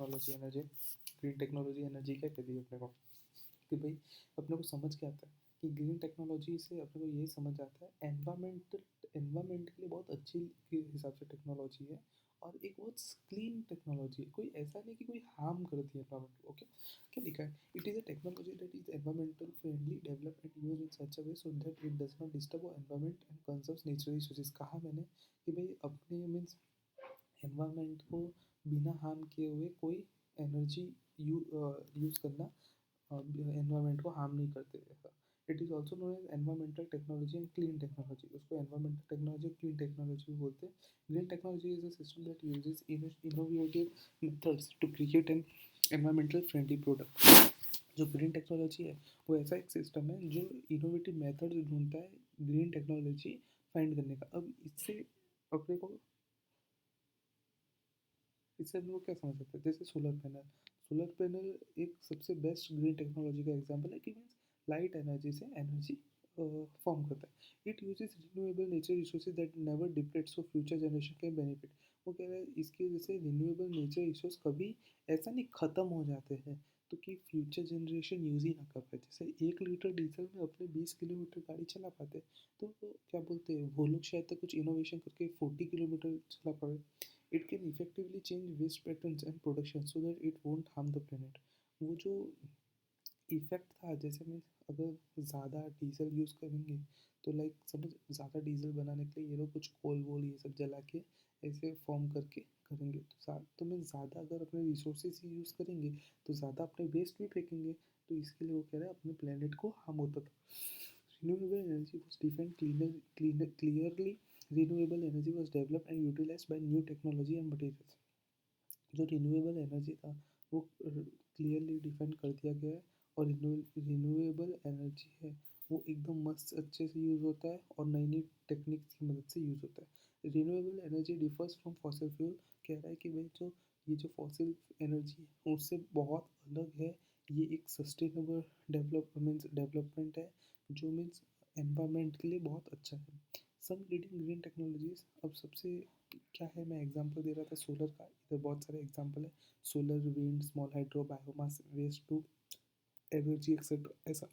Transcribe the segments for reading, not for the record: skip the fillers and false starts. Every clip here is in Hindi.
ग्रीन टेक्नोलॉजी एनर्जी क्या कहती है अपने को कि भाई अपने को समझ के आता है कि ग्रीन टेक्नोलॉजी से अपने को ये समझ आता है एनवायरमेंट के लिए बहुत अच्छी के हिसाब से टेक्नोलॉजी है और एक बहुत क्लीन टेक्नोलॉजी है। कोई ऐसा नहीं कि कोई हार्म करती है एनवायरमेंट को। ओके, क्या लिखा है? It is a technology that is environmental friendly develop and use in such a way so that it does not disturb environment and conserves natural resources. कहा मैंने कि भाई अपने मीन्स एनवायरनमेंट को बिना हार्म किए हुए कोई एनर्जी यूज़ करना एनवायरनमेंट को हार्म नहीं करते ऐसा। It is also known as environmental technology and clean technology. उसको एनवायरमेंटल टेक्नोलॉजी क्लीन टेक्नोलॉजी भी बोलते हैं। Green technology is a system that uses innovative methods to create an environmental friendly product. जो ग्रीन टेक्नोलॉजी है वो ऐसा एक सिस्टम है जो इनोवेटिव मेथड ढूंढता है ग्रीन टेक्नोलॉजी फाइंड करने का। अब अपने को इससे हम लोग क्या समझ सकते हैं? जैसे सोलर पैनल एक सबसे बेस्ट ग्रीन टेक्नोलॉजी का एग्जांपल है कि मीन्स लाइट एनर्जी से एनर्जी फॉर्म करता है। It uses renewable nature resources that never deplete so future generation can benefit. वो कह रहा है इसकी वजह से रिन्यूएबल नेचर रिसोर्स कभी ऐसा नहीं ख़त्म हो जाते हैं तो कि फ्यूचर जनरेशन यूज़ ही ना कर पाए। जैसे 1 लीटर डीजल में अपने 20 किलोमीटर गाड़ी चला पाते, तो क्या बोलते हैं वो लोग शायद तक कुछ इनोवेशन करके 40 किलोमीटर चला पाए। It can effectively change waste patterns and production so that it won't harm the planet। वो जो इफेक्ट था, जैसे मैं अगर ज़्यादा डीजल यूज़ करेंगे तो लाइक समझ ज़्यादा डीजल बनाने के लिए ये लोग कुछ कोल वोल ये सब जला के ऐसे फॉर्म करके करेंगे तो मैं ज़्यादा अगर अपने रिसोर्सेज ही यूज़ करेंगे तो ज़्यादा अपने वेस्ट भी फेंकेंगे। तो इसके लिए वो कह रहे हैं अपने प्लेनेट को हार्म होता था। Renewable energy was defined clearly। Renewable energy was developed and utilized by new technology and materials। जो रिन्यूएबल एनर्जी था वो क्लियरली डिफाइन कर दिया गया है और रिन्यूएबल एनर्जी है वो एकदम मस्त अच्छे से यूज़ होता है और नई नई टेक्निक्स की मदद से यूज़ होता है। Renewable energy differs from fossil fuel. कह रहा है कि भाई जो ये जो फॉसिल एनर्जी है उससे बहुत अलग है। ये एक सस्टेनेबल डेवलपमेंट है जो मीन्स एनवायरनमेंट के लिए बहुत अच्छा है। सम लीडिंग ग्रीन टेक्नोलॉजीज, अब सबसे क्या है, मैं एग्जांपल दे रहा था सोलर का, इधर बहुत सारे एग्जांपल है। Solar, wind, small hydro, biomass, waste to energy etcetera ऐसा।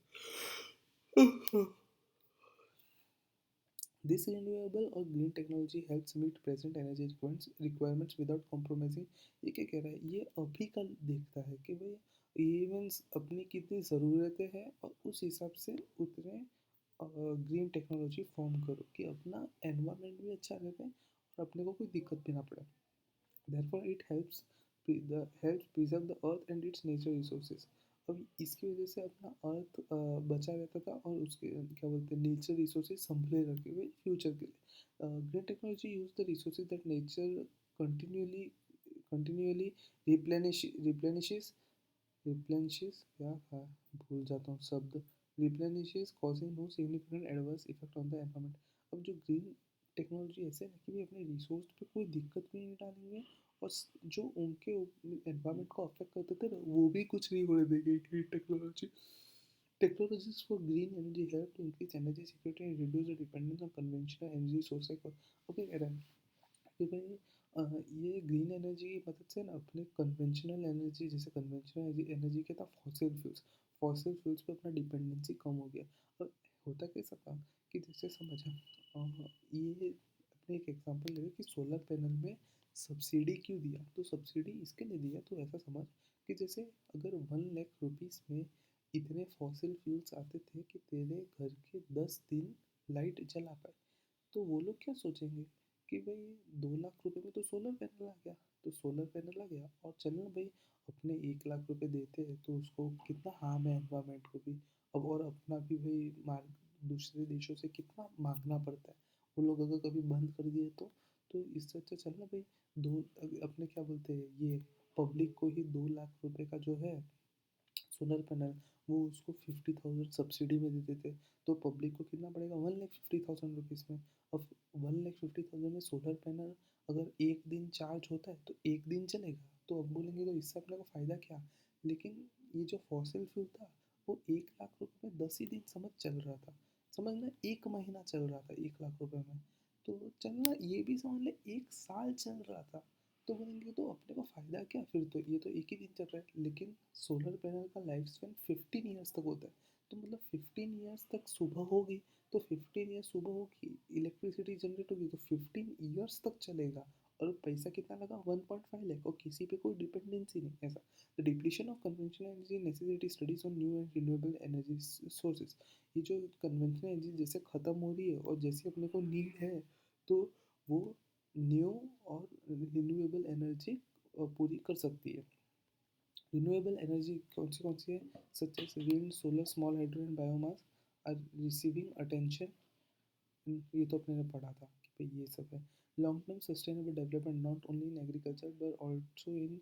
दिस रिन्यूएबल और green technology helps meet present energy requirements without compromising. ये क्या कह रहा है? ये अभी का देखता है कि भाई ये मीन्स अपनी कितनी ज़रूरतें हैं और उस हिसाब से उतने ग्रीन टेक्नोलॉजी फॉर्म करो कि अपना एनवायरनमेंट भी अच्छा रहे और अपने को कोई दिक्कत भी ना पड़े। Therefore, it helps preserve the earth and its natural resources। अब इसकी वजह से अपना अर्थ बचा रहता था और उसके क्या बोलते हैं नेचर रिसोर्सेज संभले रखे हुए फ्यूचर के लिए। Green technology use the resources that nature continuously continuously replenishes replenishes या भूल जाता हूँ शब्द, replenishes causing no significant adverse effect on the environment. अब जो ग्रीन टेक्नोलॉजी ऐसे है कि भी अपने रिसोर्स पे कोई दिक्कत भी नहीं डालेंगे और जो उनके एनवायरनमेंट को अफेक्ट करते थे ना वो भी कुछ नहीं होने देंगे। Green technology technologies for green energy help to increase energy security and reduce the dependence on conventional energy sources पर। ओके, कह रहा है कि भाई ये ग्रीन एनर्जी की मदद से ना अपने कन्वेंशनल एनर्जी, जैसे कन्वेंशनल एनर्जी के था फॉसिल फ्यूल्स पे अपना डिपेंडेंसी कम हो गया। और होता कैसा था कि जैसे समझा ये अपने एक एग्जांपल ले कि सोलर पैनल में सब्सिडी क्यों दिया, तो सब्सिडी इसके लिए दिया तो ऐसा समझ कि जैसे अगर 1 लाख रुपीज़ में इतने फॉसिल फ्यूल्स आते थे कि तेरे घर के 10 दिन लाइट जला पाए, तो वो लोग क्या सोचेंगे कि भाई 2 लाख रुपए में तो सोलर पैनल आ गया, तो सोलर पैनल आ गया और चलो भाई अपने 1 लाख रुपए देते हैं तो उसको कितना हार्म है एनवायरमेंट को भी। अब और अपना भी भाई मार दूसरे देशों से कितना मांगना पड़ता है। वो लोग अगर कभी बंद कर दिए तो इससे अच्छा चल ना भाई दो अपने क्या बोलते हैं ये पब्लिक को ही 2 लाख रुपए का जो है सोलर पैनल वो उसको 50,000 सब्सिडी में दे देते, तो पब्लिक को कितना पड़ेगा 1,50,000 रुपीज़ में। अब 1,50,000 में सोलर पैनल अगर एक दिन चार्ज होता है तो एक दिन चलेगा, तो अब बोलेंगे तो इससे अपने को फ़ायदा क्या। लेकिन ये जो फॉसिल फ्यूल था वो 1 लाख रुपए में 10 ही दिन समझ चल रहा था, समझना 1 महीना चल रहा था 1 लाख रुपए में, तो चलना ये भी समझ ले 1 साल चल रहा था। तो बोलेंगे तो अपने को फ़ायदा क्या फिर, तो ये तो एक ही दिन चल रहा है। लेकिन सोलर पैनल का लाइफ स्पैन 15 ईयर्स तक होता है। तो मतलब 15 ईयर्स तक सुबह होगी, तो 15 ईयर्स सुबह होगी, इलेक्ट्रिसिटी जनरेट होगी, तो 15 ईयर्स तक चलेगा। और पैसा कितना लगा, 1.5 लाख, और किसी पे कोई डिपेंडेंसी नहीं ऐसा। The depletion of conventional energy necessity studies on new and renewable energy sources. ये जो कन्वेंशनल एनर्जी जैसे ख़त्म हो रही है और जैसे अपने को नीड है, तो वो न्यू और रिन्यूएबल एनर्जी पूरी कर सकती है। रिन्यूएबल एनर्जी कौन सी है, such as wind, solar, small hydro and biomass are receiving attention. ये तो अपने ने पढ़ा था कि भाई ये सब है। Long term sustainable development not only in agriculture but also in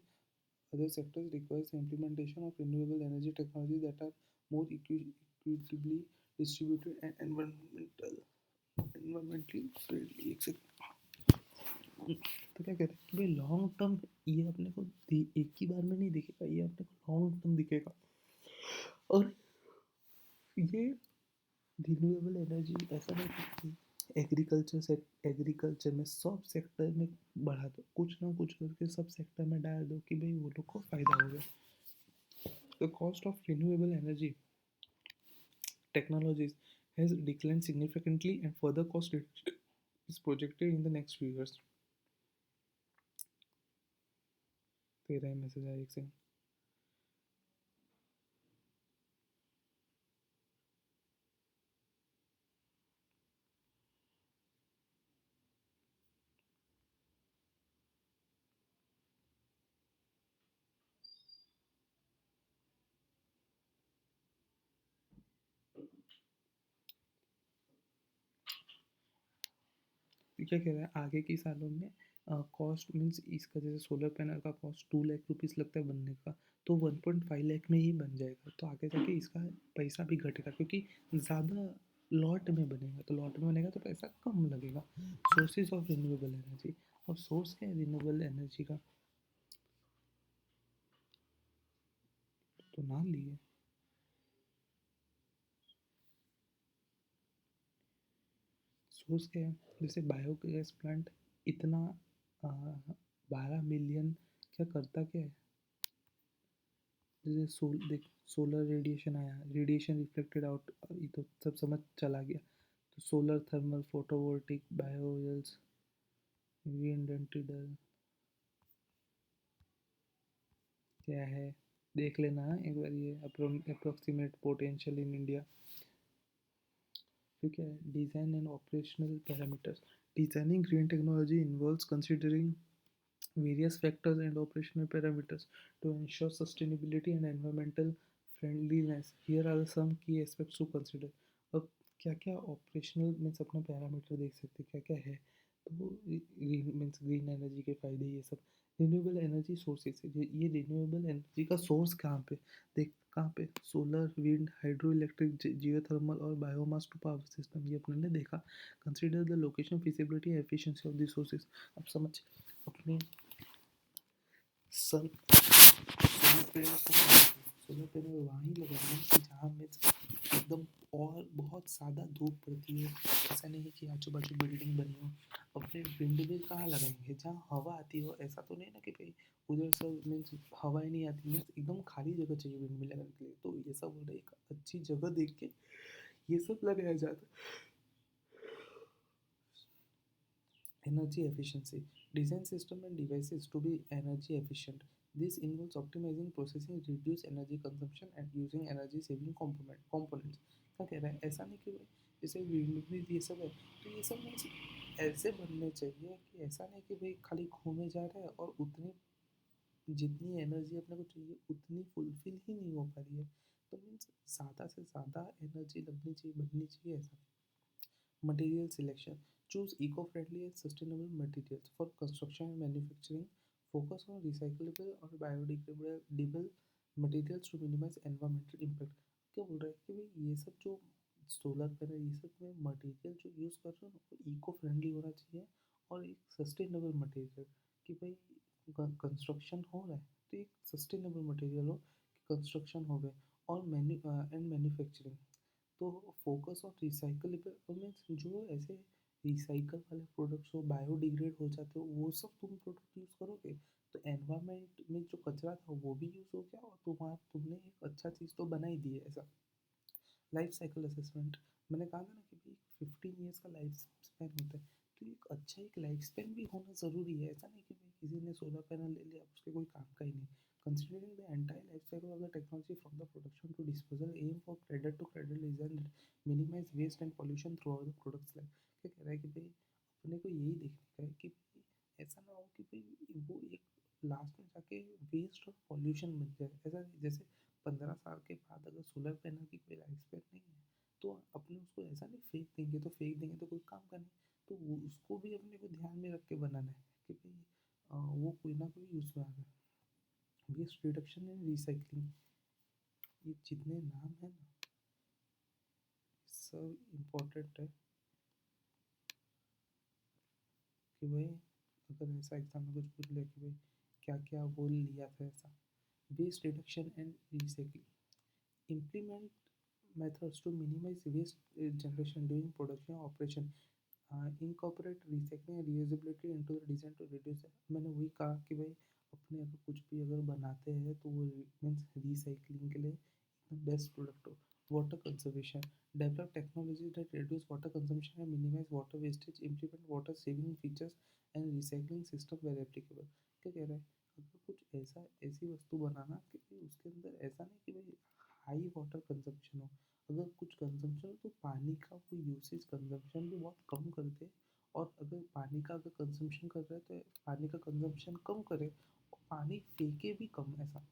other sectors requires the implementation of renewable energy technology that are more equitably distributed and environmentally friendly, etc. तो क्या कहते हैं कि भाई लॉन्ग टर्म ये अपने को एक ही बार में नहीं दिखेगा, ये अपने को लॉन्ग टर्म दिखेगा। और ये रिन्यूएबल एनर्जी ऐसा नहीं कि एग्रीकल्चर में सब सेक्टर में बढ़ा दो, कुछ ना कुछ करके सब सेक्टर में डाल दो कि भाई वो लोग को फायदा हो गया। The cost of renewable energy technologies has declined significantly and further cost reduction is projected in the next few years. तेरा ही मैसेज आया एक सेकंड। क्या कह रहा है आगे के सालों में कॉस्ट मीन्स इसका जैसे सोलर पैनल का कॉस्ट 2 लाख रुपीज़ लगता है बनने का, तो 1.5 लाख में ही बन जाएगा। तो आगे जाके इसका पैसा भी घटेगा क्योंकि ज़्यादा लॉट में बनेगा, तो लॉट में बनेगा तो पैसा कम लगेगा। सोर्सेज ऑफ रिन्यूएबल एनर्जी, और सोर्स क्या है रिन्यूएबल एनर्जी का, तो नाम लिए सोर्स क्या है, जैसे बायोगैस प्लांट इतना 12 मिलियन क्या करता क्या है, जैसे देख सोलर रेडिएशन आया, रेडिएशन रिफ्लेक्टेड आउट, ये तो सब समझ चला गया। तो सोलर थर्मल फोटोवोल्टिक बायोवेल्स विंड क्या है, देख लेना एक बार ये अप्रोक्सीमेट पोटेंशियल इन इंडिया। ठीक है, design and operational parameters. Designing green technology involves considering various factors and operational parameters to ensure sustainability and environmental friendliness. Here are some key aspects to consider. अब क्या क्या ऑपरेशनल मीन्स अपना पैरामीटर देख सकते क्या क्या है, तो ग्रीन मीन्स ग्रीन एनर्जी के फायदे ये सब। रिन्यूएबल एनर्जी सोर्सेज, ये रिन्यूएबल एनर्जी का सोर्स कहाँ पे, देख कहाँ पे, solar, wind, hydro electric, geothermal और बायोमास टू पावर सिस्टम, ये अपने ने देखा। Consider the location, feasibility, efficiency of the sources. अब समझ अपने सन सोलर पैनल वहाँ ही लगाना कि जहाँ में एकदम और बहुत ज़्यादा धूप पड़ती है। ऐसा नहीं है कि आजू बाजू बिल्डिंग बनी हो। अपने विंड मिल कहाँ लगाएंगे, जहाँ हवा आती हो। ऐसा तो नहीं ना कि भाई उधर सब मीन्स हवा ही नहीं आती, मीन्स एकदम खाली जगह चाहिए विंड मिल लगाने के लिए। तो ये सब हो रहा है, एक अच्छी जगह देख के ये सब लगाया जाता है। Energy efficiency. Design system and devices to be energy efficient. This involves optimizing processing, reduce energy consumption and using energy saving components. क्या कह रहा है, ऐसा नहीं कि जैसे विंड में ये सब है, तो ये सब मीन्स ऐसे बनने चाहिए कि ऐसा नहीं कि भाई खाली घूमे जा रहा है और उतनी जितनी एनर्जी अपने को चाहिए उतनी फुलफिल ही नहीं हो पा रही है। तो मीन्स ज़्यादा से ज़्यादा एनर्जी लगनी चाहिए, बननी चाहिए ऐसा। Material selection. Choose eco-friendly and sustainable materials for construction and manufacturing. Focus on recyclable or biodegradable materials to minimize environmental impact. क्या बोल रहा है कि भाई ये सब जो सोलर पैनल ये सब में मटेरियल जो यूज़ कर रहे हो ना वो इको फ्रेंडली होना चाहिए, और एक सस्टेनेबल मटेरियल कि भाई कंस्ट्रक्शन हो रहा है तो एक सस्टेनेबल मटेरियल हो कि कंस्ट्रक्शन हो गए। और मैन्युफैक्चरिंग, तो फोकस ऑन रिसाइकलेबल मीन्स जो ऐसे रिसाइकल वाले प्रोडक्ट्स हो, बायोडिग्रेड हो जाते हो, वो सब तुम प्रोडक्ट यूज़ करोगे तो एनवायरनमेंट में जो कचरा था वो भी यूज़ हो गया और तुमने एक अच्छा चीज़ तो बना ही दी है। ऐसा लाइफ साइकिल असेसमेंट, मैंने कहा था ना कि भाई 15 ईयर्स का लाइफ स्पैन होता है, तो एक अच्छा एक लाइफ स्पैन भी होना ज़रूरी है। ऐसा नहीं कि भाई किसी ने सोलर पैनल ले लिया उसके कोई काम का ही नहीं। Considering the entire life cycle of the technology from the production to disposal, aim for credit to credit design minimize waste and pollution throughout the product's life. क्या कह रहा है कि भाई अपने को यही देखने का है कि भाई ऐसा ना हो कि भाई वो एक लास्ट में जाके वेस्ट और पॉल्यूशन बन जाए। ऐसा नहीं जैसे 15 साल के बाद अगर सोलर पैनल की कोई लाइफ स्पैन नहीं है तो अपने उसको ऐसा नहीं फेंक देंगे, तो फेंक देंगे तो कोई काम का नहीं। तो उसको भी अपने को ध्यान में रख के बनाना है कि भाई वो कोई ना कोई यूज़ में आ रहा है। वेस्ट रिडक्शन एंड रिसाइकलिंग, ये जितने नाम है ना सब इम्पोर्टेंट है कि भाई अगर ऐसा एग्जाम में कुछ पूछ ले कि भाई क्या क्या वो लिया था ऐसा। Waste reduction and recycling, implement methods to minimize waste generation during production operation, incorporate recycling and reusability into the design to reduce। मैंने वही कहा कि भाई अपने अगर कुछ भी अगर बनाते हैं तो वो मीन्स रिसाइकलिंग के लिए एकदम बेस्ट प्रोडक्ट हो। Water conservation, develop technology that reduce water consumption and minimize water wastage, implement water saving features and recycling system where applicable. क्या कह रहा है, अगर कुछ ऐसा ऐसी वस्तु बनाना कि उसके अंदर ऐसा नहीं कि भाई हाई वाटर कंजम्पशन हो, अगर कुछ कंजम्पशन हो तो पानी का वो यूसेज कंजम्पशन भी बहुत कम कर दे। और अगर पानी का अगर कंजम्पशन कर रहे हैं तो पानी का कंजम्पशन कम करे और पानी फेंके भी कम। ऐसा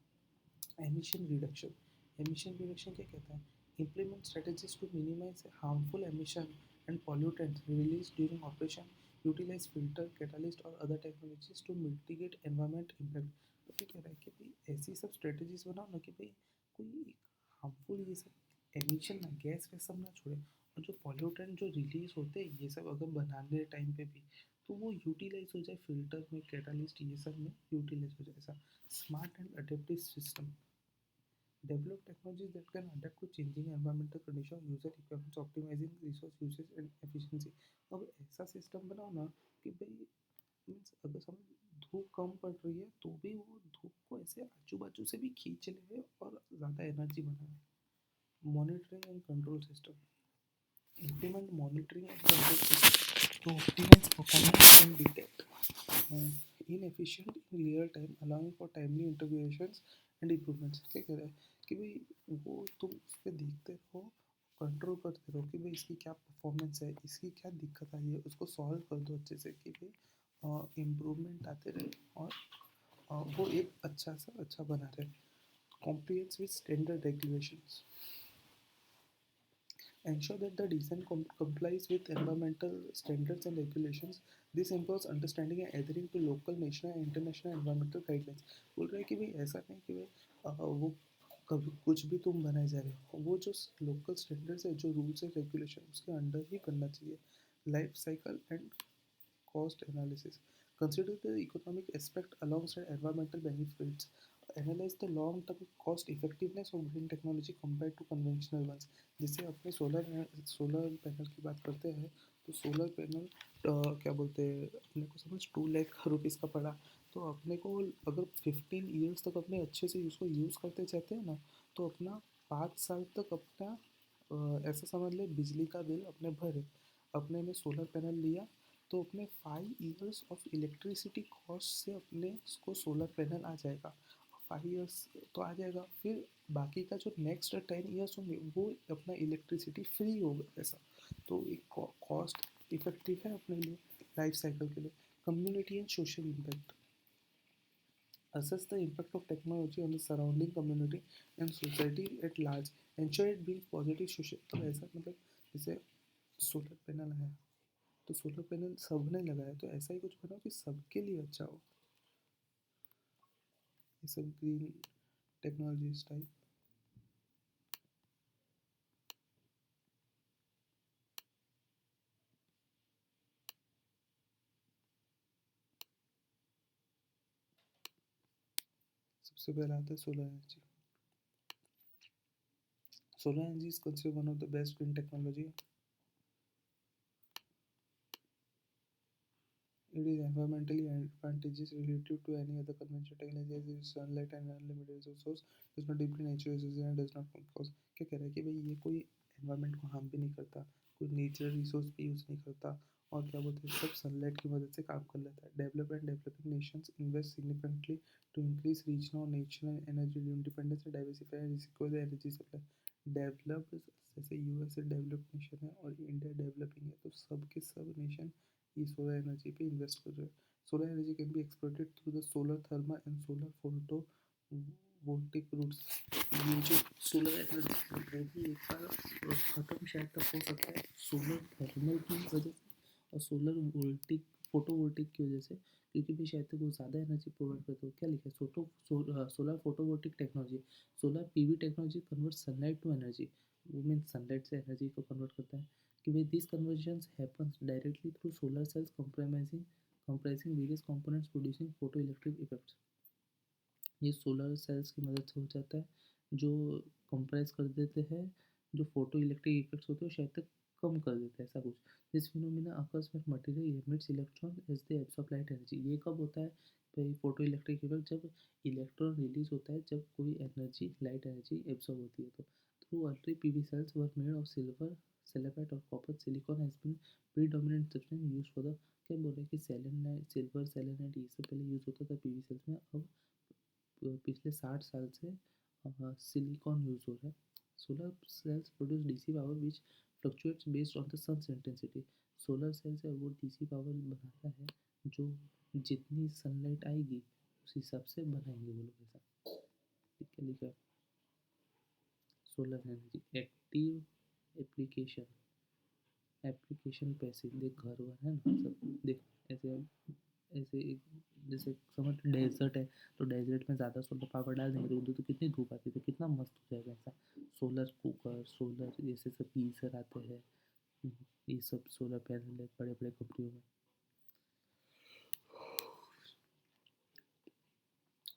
एमिशन रिडक्शन, एमिशन रिडक्शन क्या कहता है, implement strategies to minimize harmful emission and pollutants released during operation, utilize filter catalyst or other technologies to mitigate environment impact। तो क्या कह रहा है कि भाई ऐसी सब स्ट्रेटजीज बनाओ ना कि भाई कोई हार्मफुल ये सब एमिशन ना गैस वैस सब ना छोड़े, और जो पॉल्यूटेंट जो रिलीज होते हैं ये सब अगर बनाने टाइम पे भी तो वो यूटिलाइज हो जाए फिल्टर में, कैटालिस्ट ये सब में यूटिलाइज हो जाए। ऐसा smart and adaptive system, develop technologies that can adapt to changing environmental conditions, user requirements, optimizing resource usage and efficiency। अब ऐसा सिस्टम बनाओ ना कि भाई मीन्स अगर समझ धूप कम पड़ रही है तो भी वो धूप को ऐसे आजू बाजू से भी खींच ले और ज़्यादा एनर्जी बनाए। Monitoring and control system, implement monitoring and control systems to optimize performance and detect inefficient in real time, allowing for timely interventions and improvements। क्या कह रहा है कि भाई वो तुम उस पर देखते रहो, कंट्रोल करते रहो कि भाई इसकी क्या परफॉर्मेंस है, इसकी क्या दिक्कत आई है, उसको सॉल्व कर दो अच्छे से कि भाई इम्प्रूवमेंट आते रहे और वो एक अच्छा सा अच्छा बना रहे। Compliance with standard regulations, ensure that the design complies with environmental standards and regulations। This involves understanding and adhering to local, national and international environmental guidelines। बोल रहा है कि भाई ऐसा नहीं कि भाई वो कभी कुछ भी तुम बनाए जा रहे हो, वो जो लोकल स्टैंडर्ड्स है, जो रूल्स एंड रेगुलेशन उसके अंडर ही बनना चाहिए। Life cycle and cost analysis, consider the economic aspect alongside environmental benefits, analyze the long-term cost effectiveness of green technology compared to conventional ones। जैसे अपने सोलर पैनल की बात करते हैं तो सोलर पैनल क्या बोलते हैं अपने को समझ 2 लाख रुपीज़ का पड़ा, तो अपने को अगर 15 ईयर्स तक अपने अच्छे से उसको यूज़ करते जाते हैं ना तो अपना 5 साल तक अपना ऐसा समझ ले बिजली का बिल अपने भरे। अपने ने सोलर पैनल लिया तो अपने 5 ईयर्स ऑफ इलेक्ट्रिसिटी कॉस्ट से अपने को सोलर पैनल आ जाएगा। 5 ईयर्स तो आ जाएगा, फिर बाकी का जो नेक्स्ट 10 ईयर्स होंगे वो अपना इलेक्ट्रिसिटी फ्री होगा। ऐसा तो एक कॉस्ट इफेक्टिव है अपने लिए लाइफ साइकिल के लिए। Community and social impact, assess the impact of technology on the surrounding community and society at large, ensure it brings positive social। तो ऐसा मतलब जैसे सोलर पैनल है तो सोलर पैनल सबने लगाया तो ऐसा ही कुछ बनाओ कि सबके लिए अच्छा हो। ये सब ग्रीन टेक्नोलॉजी टाइप। सबसे पहला आता है solar energy. Solar energy is considered one of the best green technology. It is environmentally advantageous relative to any other conventional technology as its sunlight and unlimited resource source does not deplete natural resources and does not cause। क्या कह रहा है कि भाई ये कोई एनवायरनमेंट को हार्म भी नहीं करता, कोई नेचुरल रिसोर्स भी यूज़ नहीं करता, और क्या बोलते हैं सब सनलाइट की मदद से काम कर लेता है। Developing nations invest significantly to increase regional और national energy independence and diversify and secure the energy supply. Developed जैसे यूएस डेवलप्ड नेशन है और इंडिया डेवलपिंग है, तो सब के सब नेशन ये सोलर एनर्जी पे इन्वेस्ट कर रहे हैं। Solar energy can be exploited through the solar thermal and solar photovoltaic routes. ये जो सोलर एनर्जी है वो भी एक बार ख़त्म शायद तक हो सकता है सोलर थर्मल की वजह से और सोलर वोल्टिक फोटो वोल्टिक की वजह से, क्योंकि भी शायद तक वो ज़्यादा एनर्जी प्रोवाइड करते हो। क्या लिखा है solar photovoltaic technology. Solar PV technology convert sunlight to energy. वो मीन सनलाइट से एनर्जी को कन्वर्ट करता है कि भाई this conversions happens directly through solar cells comprising various components producing photoelectric effects। ये सोलर सेल्स की मदद से हो जाता है, जो कंप्रेस कर देते हैं जो फोटो इलेक्ट्रिक इफेक्ट्स होते हैं शायद तक कम कर देते हैं, ऐसा कुछ। This phenomena occurs when material emits electron as they absorb light energy. ये कब होता है भाई फोटो इलेक्ट्रिक इफेक्ट, जब इलेक्ट्रॉन रिलीज होता है, जब कोई एनर्जी लाइट एनर्जी एब्सॉर्ब होती है। तो through early PV cells were made of silver selenite और copper silicon has been predominant substance used for the. क्या बोल रहे हैं कि सेलेनाइट सिल्वर सेलेनाइट ये सब पहले यूज़ होता था पीवी सेल्स में, अब पिछले 60 साल से सिलिकॉन यूज़ हो रहा है। Solar cells produce DC power which fluctuates based on the sun's intensity. Solar cell से वो डीसी पावर बनाता है जो जितनी सनलाइट आएगी उस हिसाब से बनाएंगे वो लोग ऐसा। ठीक है, लिखा है solar energy active application. Application पैसे देख घर वर है ना सब देख ऐसे ऐसे जैसे समझ डेजर्ट है तो डेजर्ट में ज़्यादा सोलर पावर डाल देंगे तो उधर तो कितनी धूप आती है तो कितना मस्त हो जाएगा ऐसा। सोलर कुकर सोलर जैसे सब गीजर आते हैं, ये सब सोलर पैनल है बड़े बड़े कंपनियों में।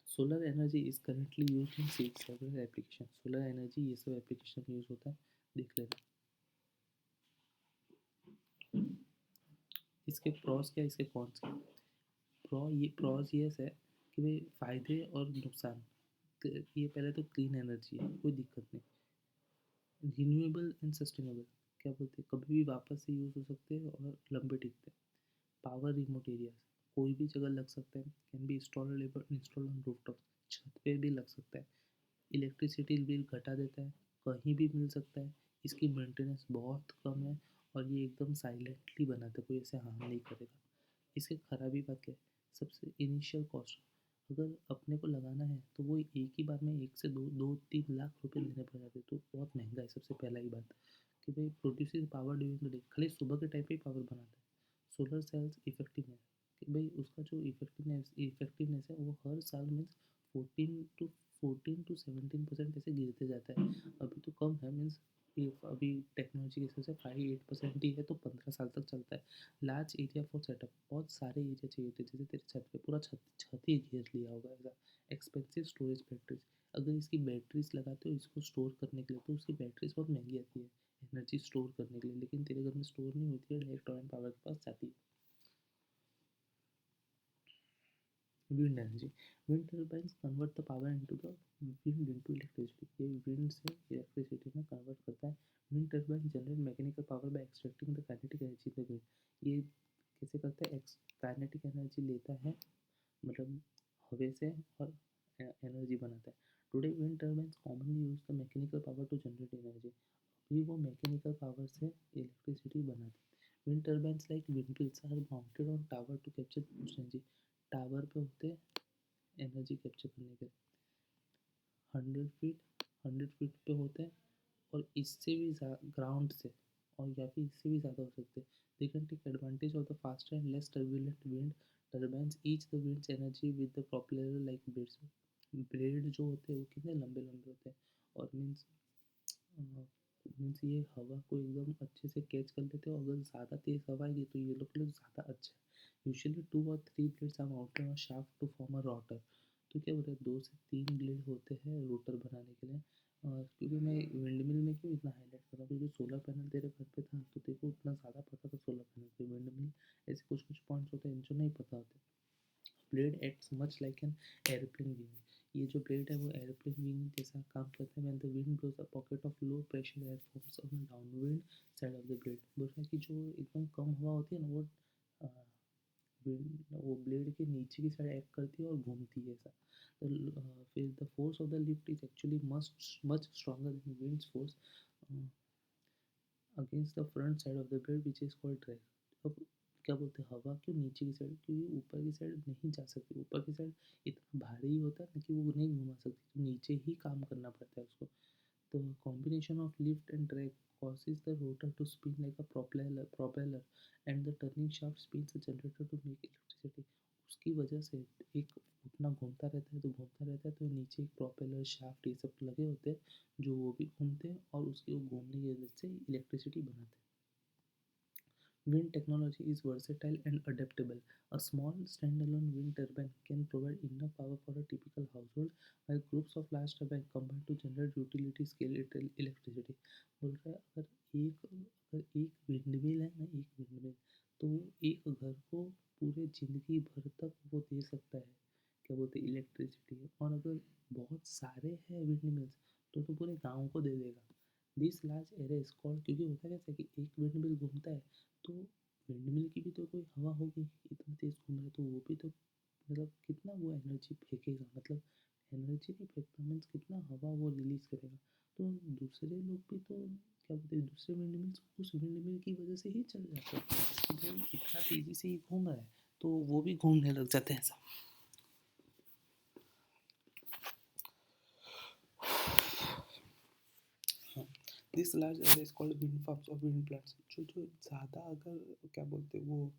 Solar energy is currently use in several application. Solar energy ये सब एप्लीकेशन में यूज होता है, देख लेना। इसके प्रॉस क्या इसके कॉन्स क्या। प्रॉस ये है कि भाई फ़ायदे और नुकसान। ये पहले तो क्लीन एनर्जी है, कोई दिक्कत नहीं। रिन्यूएबल एंड सस्टेनेबल, क्या बोलते हैं कभी भी वापस से यूज़ हो सकते हैं और लंबे टिकते हैं। पावर रिमोट एरियाज, कोई भी जगह लग सकता है, can be install on rooftop, छत पे भी लग सकता है। इलेक्ट्रिसिटी बिल घटा देता है, कहीं भी मिल सकता है। इसकी मेंटेनेंस बहुत कम है और ये एकदम साइलेंटली बनाता है, कोई ऐसे हार्म नहीं करेगा। इसकी खराबी बात क्या है, सबसे इनिशियल कॉस्ट। अगर अपने को लगाना है तो वो एक ही बार में 1 से 2 3 लाख रुपए देने पड़ जाते, तो बहुत महंगा है। सबसे पहला ही बात कि भाई producing power during the day, खाली सुबह के टाइम पे ही पावर बनाता है। सोलर सेल्स इफेक्टिवनेस कि भाई उसका जो इफेक्टिवनेस है वो हर साल मीन्स 14 to 17% ऐसे गिरते जाता है। अभी तो कम है मीन्स अभी टेक्नोलॉजी की वजह से 5-8% ही है, तो 15 साल तक चलता है। लार्ज एरिया फॉर सेटअप, बहुत सारे एरिया चाहिए होते हैं, जैसे तेरे छत पे पूरा छत छत ही घेर लिया होगा ऐसा। एक्सपेंसिव स्टोरेज बैटरीज, अगर इसकी बैटरीज लगाते हो इसको स्टोर करने के लिए तो उसकी बैटरीज बहुत महंगी आती है एनर्जी स्टोर करने के लिए, लेकिन तेरे घर में स्टोर नहीं होती है, डायरेक्ट टॉरेंट पावर के पास जाती है। Wind energy, wind turbines convert the power into the wind into electricity. ये विंड से इलेक्ट्रिसिटी में कन्वर्ट करता है। Wind turbine generate mechanical power bye extracting the kinetic energy in the wind. ये कैसे करता है, काइनेटिक एनर्जी लेता है मतलब हवा से और एनर्जी बनाता है। Today wind turbines commonly use the mechanical power to generate energy. अभी वो मैकेनिकल पावर से इलेक्ट्रिसिटी बनाते हैं। Wind turbines like windmills are mounted on tower to capture energy. Tower पे होते हैं एनर्जी कैप्चर करने के। 100 फीट पे होते हैं और इससे भी ग्राउंड से, और या फिर इससे भी ज़्यादा हो सकते हैं। They can take advantage of the faster and less turbulent wind turbines each the wind's energy with the propeller like blades. Blade जो होते हैं वो कितने लंबे लंबे होते हैं और मीन्स ये हवा को एकदम अच्छे से कैच कर लेते हैं। अगर ज़्यादा तेज़ हवा आएगी तो ये लोग के लिए ज़्यादा अच्छा है। Usually 2 or 3 blades are mounted on shaft to form a rotor. तो क्या बोल रहे हैं, 2 से 3 ब्लेड होते हैं रोटर बनाने के लिए। क्योंकि मैं विंड मिल में क्यों इतना हाईलाइट कर रहा हूँ, क्योंकि सोलर पैनल तेरे घर पे था तो तेरे को उतना ज़्यादा पता था सोलर पैनल पे। विंड मिल ऐसे कुछ कुछ पॉइंट्स होते हैं जो नहीं पता होते। Blade acts much like an airplane wing. ये जो ब्लेड है वो एयरप्लेन विंग जैसा काम करते हैं। When the wind blows a pocket of low pressure air forms on downwind side of the blade. बोल रहा है कि जो एकदम कम हवा होती है ना, वो वो ब्लेड के नीचे की साइड एक्ट करती है और घूमती है ऐसा। तो फिर the force of the lift is actually much much stronger than winds force against the front side of the blade which is called drag. अब क्या बोलते हैं, हवा क्यों नीचे की साइड, क्योंकि ऊपर की साइड नहीं जा सकती। ऊपर की साइड इतना भारी होता है ना कि वो नहीं घुमा सकती, तो नीचे ही काम करना पड़ता है उसको। The combination of lift and drag causes the rotor to spin like a propeller and the turning shaft spins a generator to make electricity. उसकी वजह से एक उतना घूमता रहता है, तो घूमता रहता है तो नीचे एक प्रोपेलर शाफ्ट ये सब लगे होते हैं जो वो भी घूमते हैं और उसके वो घूमने की वजह से इलेक्ट्रिसिटी बनाते हैं। Wind technology is versatile and adaptable. A small standalone wind turbine can provide enough power for a typical household, while groups of large turbines combine to generate utility scale electricity. बोल रहा है, अगर एक विंडमिल है ना, एक विंडमिल, तो वो एक घर को पूरे जिंदगी भर तक वो दे सकता है, क्या बोलते हैं, इलेक्ट्रिसिटी। और अगर बहुत सारे हैं विंडमिल्स तो पूरे गांव को दे देगा। This large array is called, क्योंकि होता कैसा है कि एक विंडमिल घूमता है तो विंडमिल की भी तो कोई हवा होगी, इतना तेज घूम रहा है तो वो भी तो मतलब कितना वो एनर्जी फेंकेगा, मतलब एनर्जी नहीं फेंकता मीन्स कितना हवा वो रिलीज करेगा। तो दूसरे लोग भी तो क्या बोलते हैं, दूसरे विंडमिल्स उस विंडमिल की वजह से ही चल जाते हैं कि भाई इतना तेजी से ही घूम रहा है तो वो भी घूमने लग जाते हैं ऐसा। This large area is called wind farms और विंड प्लांट्स। जो जो ज़्यादा अगर क्या बोलते हैं वो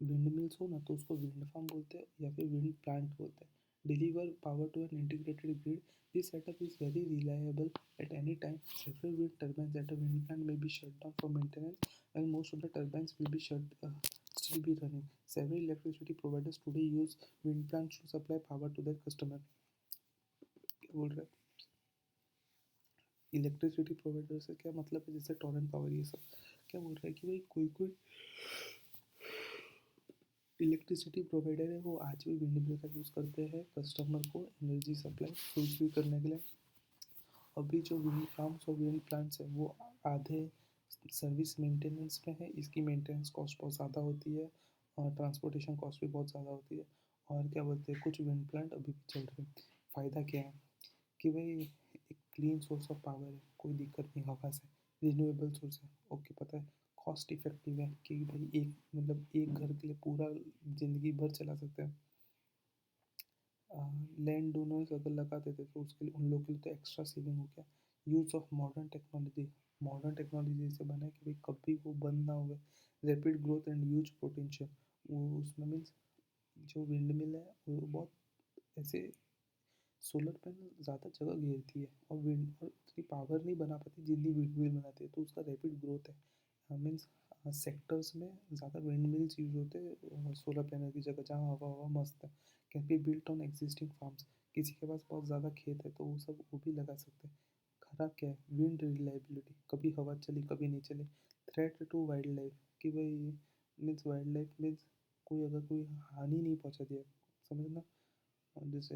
विंड मिल्स हो ना तो उसको विंड फार्म बोलते हैं या फिर विंड प्लांट बोलते हैं। Deliver power to an integrated grid, this setup is very reliable at any time. Several wind turbines at a wind plant may be shut down for maintenance while most of the turbines will be still be running. Several electricity providers today use wind plants to supply power to their customer. क्या बोल रहे हैं, इलेक्ट्रिसिटी प्रोवाइडर से क्या मतलब है, जैसे टॉरेंट पावर ये सब। क्या बोल रहा है कि भाई कोई कोई इलेक्ट्रिसिटी प्रोवाइडर है वो आज भी विंड मिल का यूज़ करते हैं कस्टमर को एनर्जी सप्लाई फुलफिल करने के लिए। अभी जो विंड फार्म्स और विंड प्लांट्स है वो आधे सर्विस मेंटेनेंस में है, इसकी मेंटेनेंस कॉस्ट बहुत ज़्यादा होती है और ट्रांसपोर्टेशन कॉस्ट भी बहुत ज़्यादा होती है। और क्या बोलते हैं, कुछ विंड प्लांट अभी भी चल रहे हैं। फ़ायदा क्या है कि भाई एक क्लीन सोर्स ऑफ पावर है, कोई दिक्कत नहीं हवा से, रिन्यूएबल सोर्स है, ओके पता है, कॉस्ट इफेक्टिव है कि भाई एक मतलब एक घर के लिए पूरा ज़िंदगी भर चला सकते हैं। लैंड डोनर्स अगर लगा देते तो उसके लिए उन लोगों के लिए तो एक्स्ट्रा सेविंग हो गया। यूज़ ऑफ मॉडर्न टेक्नोलॉजी से बना है कि भाई कभी वो बंद ना हुए। Rapid growth and huge potential, वो उसमें मीन्स जो विंड मिल है वो बहुत ऐसे सोलर पैनल ज़्यादा जगह घेरती है और विंड और उतनी पावर नहीं बना पाती जितनी विंड मिल बनाती है, तो उसका रैपिड ग्रोथ है। मीन्स सेक्टर्स में ज़्यादा विंड मिल्स यूज होते हैं सोलर पैनल की जगह, जहाँ हवा हवा मस्त है। Can be built on existing farms, किसी के पास बहुत ज़्यादा खेत है तो वो सब वो भी लगा सकते हैं। खराब क्या है, विंड रिलायबिलिटी, कभी हवा चली कभी नहीं चली। थ्रेट टू वाइल्ड लाइफ, कि भाई मीन्स वाइल्ड लाइफ मीन्स कोई अगर कोई हानि नहीं पहुँचा दिया, समझना। जैसे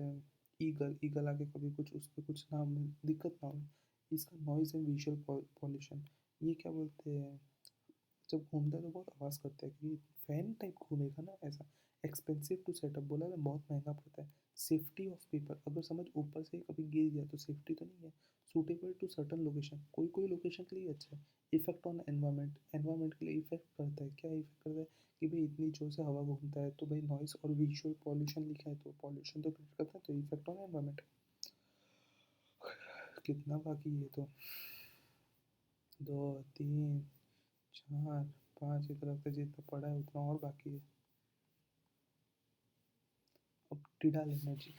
ईगल ईगल आके कभी कुछ उस पर कुछ ना दिक्कत ना हो। इसका नॉइज़ एंड विजुअल पॉल्यूशन, ये क्या बोलते हैं, जब घूमता है तो बहुत आवाज़ करता है कि फैन टाइप घूमेगा ना ऐसा। एक्सपेंसिव टू सेटअप, बोला ना बहुत महंगा पड़ता है। सेफ्टी ऑफ पीपल, अगर समझ ऊपर से कभी गिर गया तो सेफ्टी तो नहीं है। सूटेबल टू सर्टन लोकेशन, कोई कोई लोकेशन के लिए अच्छा है। इफेक्ट ऑन एनवायरनमेंट, एनवायरनमेंट के लिए इफेक्ट करता है, क्या इफेक्ट करता है कि भाई इतनी जोर से हवा घूमता है तो भाई नॉइस और विजुअल पॉल्यूशन लिखा है तो पॉल्यूशन तो क्रिएट करता है, तो इफेक्ट ऑन एनवायरनमेंट। कितना बाकी है तो 2 3 4 5 एक तरफ से जितना पड़ा है उतना और बाकी है। अब tidal energy,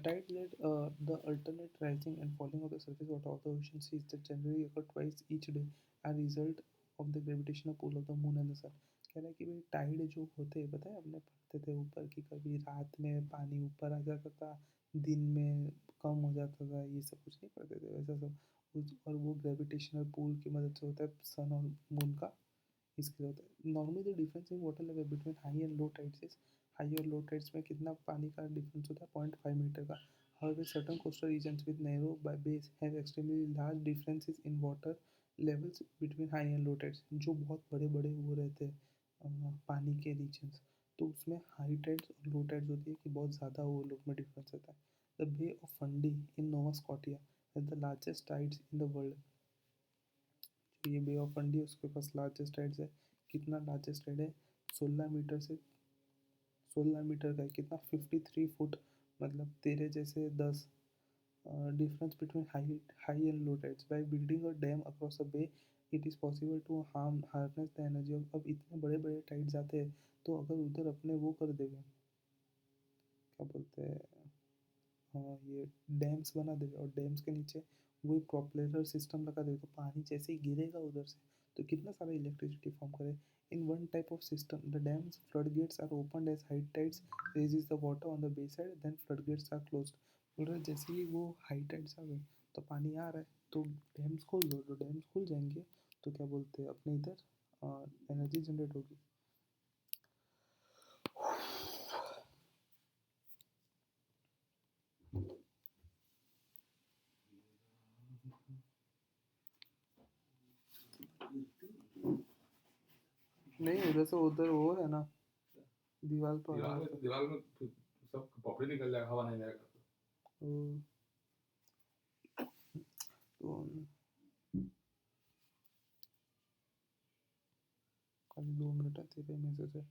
tide let the alternate rising and falling of the surface water of the ocean seas that generally occur twice each day are result of the gravitational pull of the moon and the sun। कह रहा है कि भाई टाइड जो होते हैं, पता है अपने पढ़ते थे ऊपर की, कभी रात में पानी ऊपर आ जाता था दिन में कम हो जाता था, ये सब कुछ नहीं करते थे वैसा सब और वो ग्रेविटेशनल पुल की मदद से होता है सन और मून का, इसके लिए होता है। Normally the difference in water level between high and low tides is, high और लो टाइड्स में कितना पानी का डिफरेंस होता है, 0.5 मीटर का। However, certain coastal regions with narrow base have extremely large differences in water levels between high and low tides। जो बहुत बड़े बड़े वो रहते हैं पानी के रीजन्स, तो उसमें हाई टाइड्स और लो टाइड्स होती है कि बहुत ज़्यादा वो लोग में डिफरेंस रहता है। The bay of Fundy in Nova Scotia has the largest tides in the world. ये बे ऑफ फंडी उसके पास लार्जेस्ट टाइड्स है। कितना लार्जेस्ट टाइड है? 16 मीटर से 16 मीटर का है। कितना? 53 फुट, मतलब तेरे जैसे 10। Difference between high and low tides by building a dam across a bay it is possible to harness the energy of। अब इतने बड़े बड़े टाइड्स आते हैं तो अगर उधर अपने वो कर देगा, क्या बोलते हैं, हाँ ये डैम्स बना देगा और डैम्स के नीचे वही प्रोपेलर सिस्टम लगा देगा, तो पानी जैसे ही गिरेगा उधर से तो कितना सारा इलेक्ट्रिसिटी फॉर्म करे। In one type of system the dam's flood gates are open as high tides raises the water on the bay side then flood gates are closed. बोल रहे जैसे ही वो हाई टाइड्स आ गए तो पानी आ रहा है तो डैम्स खोल दो, तो डैम्स खुल जाएंगे तो क्या बोलते हैं अपने इधर एनर्जी जनरेट होगी। नहीं उधर से उधर वो है ना, दीवार तो दीवार में सब पपड़ी निकल जाएगा, हवा नहीं जाएगा तो तो खाली 2 मिनट है तेरे मैसेज है।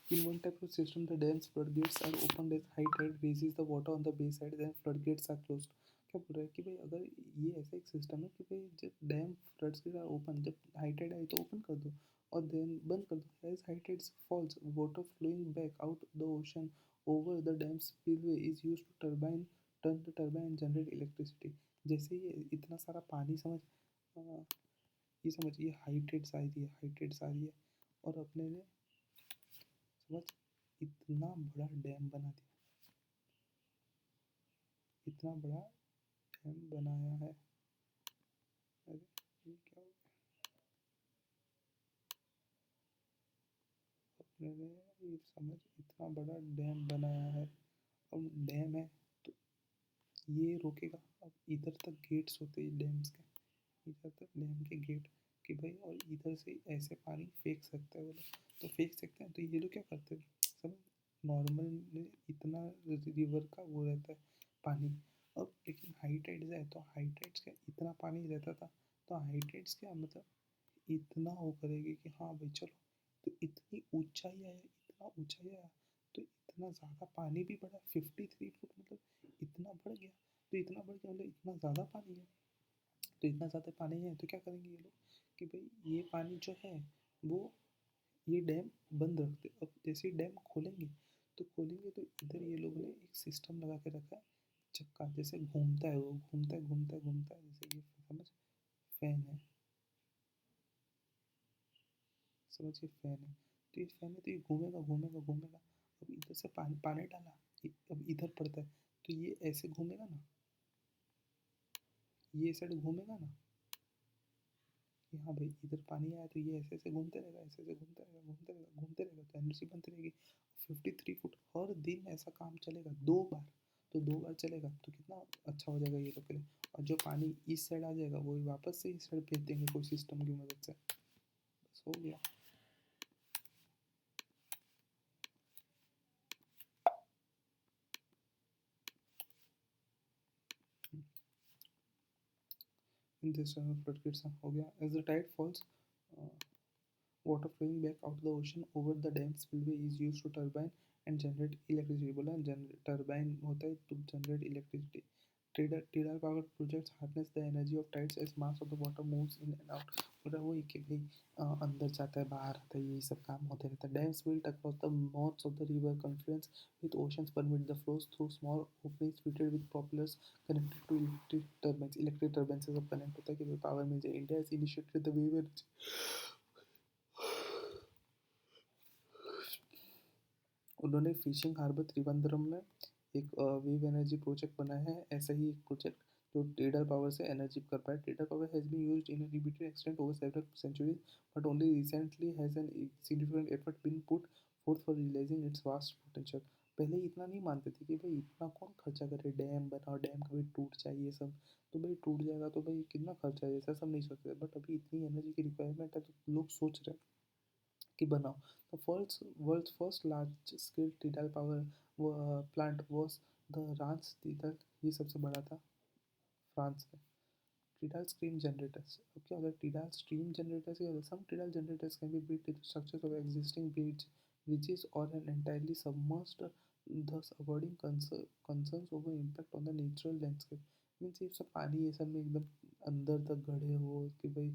In one type of system, the dam's floodgates are opened as high tide raises the water on the bay side, then floodgates are closed। क्या बोल रहा है कि भाई अगर ये ऐसा एक सिस्टम है कि भाई जब डैम फ्लड्स के ओपन, जब हाई टाइड आई तो ओपन कर दो और देन बंद कर दो। As high tides falls water flowing back out the ocean over the dam spillway is used to turn the turbine and generate electricity. जैसे ही इतना सारा पानी ये समझ ये हाई टाइड्स आ रही है, हाई टाइड्स आ रही है और अपने ने समझ इतना बड़ा डैम बना दिया, इतना बड़ा डैम बनाया है। अरे ये क्या हो गया? अपने ने ये समझ इतना बड़ा डैम बनाया है। अब डैम है तो ये रोकेगा। अब इधर तक गेट्स होते हैं डैम्स के, इधर तक डैम के गेट कि भाई और इधर से ऐसे पानी फेंक सकता है वो लोग, तो फेंक सकते हैं। तो ये लोग क्या करते हैं सब, नॉर्मल में इतना रिवर का वो रहता है पानी। अब लेकिन हाई टाइड्स है तो हाई टाइड्स का इतना पानी रहता था, तो हाई टाइड्स क्या मतलब इतना वो करेगी कि हाँ भाई चलो, तो इतनी ऊंचाई आया, इतना ऊंचाई आया तो इतना ज़्यादा पानी भी बढ़ा। 53 फुट मतलब इतना बढ़ गया, तो इतना बढ़ गया मतलब इतना ज़्यादा पानी है। तो इतना ज़्यादा पानी है तो क्या करेंगे ये लोग कि भाई ये पानी जो है वो ये डैम बंद रखते। अब जैसे ही डैम खोलेंगे तो इधर ये लोगों ने एक सिस्टम लगा के रखा है, चक्का जैसे घूमता है, वो घूमता है घूमता है घूमता है, जैसे ये समझ फैन है, समझिए फैन है। तो ये फैन है तो ये घूमेगा घूमेगा घूमेगा। अब इधर से पानी पानी डाला, अब इधर पड़ता है तो ये ऐसे घूमेगा ना, ये साइड घूमेगा ना कि हाँ भाई इधर पानी आया तो ये ऐसे ऐसे घूमते रहेगा, ऐसे ऐसे घूमते रहेगा घूमते रहेगा घूमते रहेगा, तो एनर्जी बनती रहेगी। 53 फुट हर दिन ऐसा काम चलेगा 2 बार, तो 2 बार चलेगा तो कितना अच्छा हो जाएगा ये लोग के लिए। और जो पानी इस साइड आ जाएगा वही वापस से इस साइड भेज देंगे कोई सिस्टम की मदद से, बस हो गया। this floodgates हो गया. As the tide falls, uh, water flowing back out the ocean over the dam spillway is used to turbine and generate electricity. बोला turbine होता है to generate electricity. Tidal power projects harness the energy of tides as mass of the water moves in and out. बोला वही कि भाई अंदर जाता है बाहर आता है यही सब काम होते रहता है. Dams built across the mouths of the river confluence with oceans permit the flows through small openings fitted with propellers connected to electric turbines. Electric turbines से सब कनेक्ट होता है कि भाई पावर मिल जाए. India has initiated the wave energy. उन्होंने फिशिंग हार्बर त्रिवेंद्रम में एक वेव एनर्जी प्रोजेक्ट बनाया है. ऐसा ही एक प्रोजेक्ट जो tidal पावर से एनर्जी कर पाए. tidal power has been used in a limited extent over several centuries, but only recently has an significant effort been put forth for realizing its vast potential. पहले इतना नहीं मानते थे कि भाई इतना कौन खर्चा करे, डैम बनाओ, डैम कभी टूट जाए ये सब, तो भाई टूट जाएगा तो भाई कितना खर्चा है, ऐसा सब नहीं सोचते. बट अभी इतनी एनर्जी की रिक्वायरमेंट है तो लोग सोच रहे हैं कि बनाओ. The world's first large-scale tidal power plant was the Rance Tidal. ये सबसे बड़ा था फ्रांस में. Tidal stream generators. अब क्या होता है tidal stream generators? क्या होता है? Some tidal generators can be built into structures of existing bridges or an entirely submerged, thus avoiding concerns over impact on the natural landscape. Means ये सब पानी ये सब में एकदम अंदर तक गढ़े हो कि भाई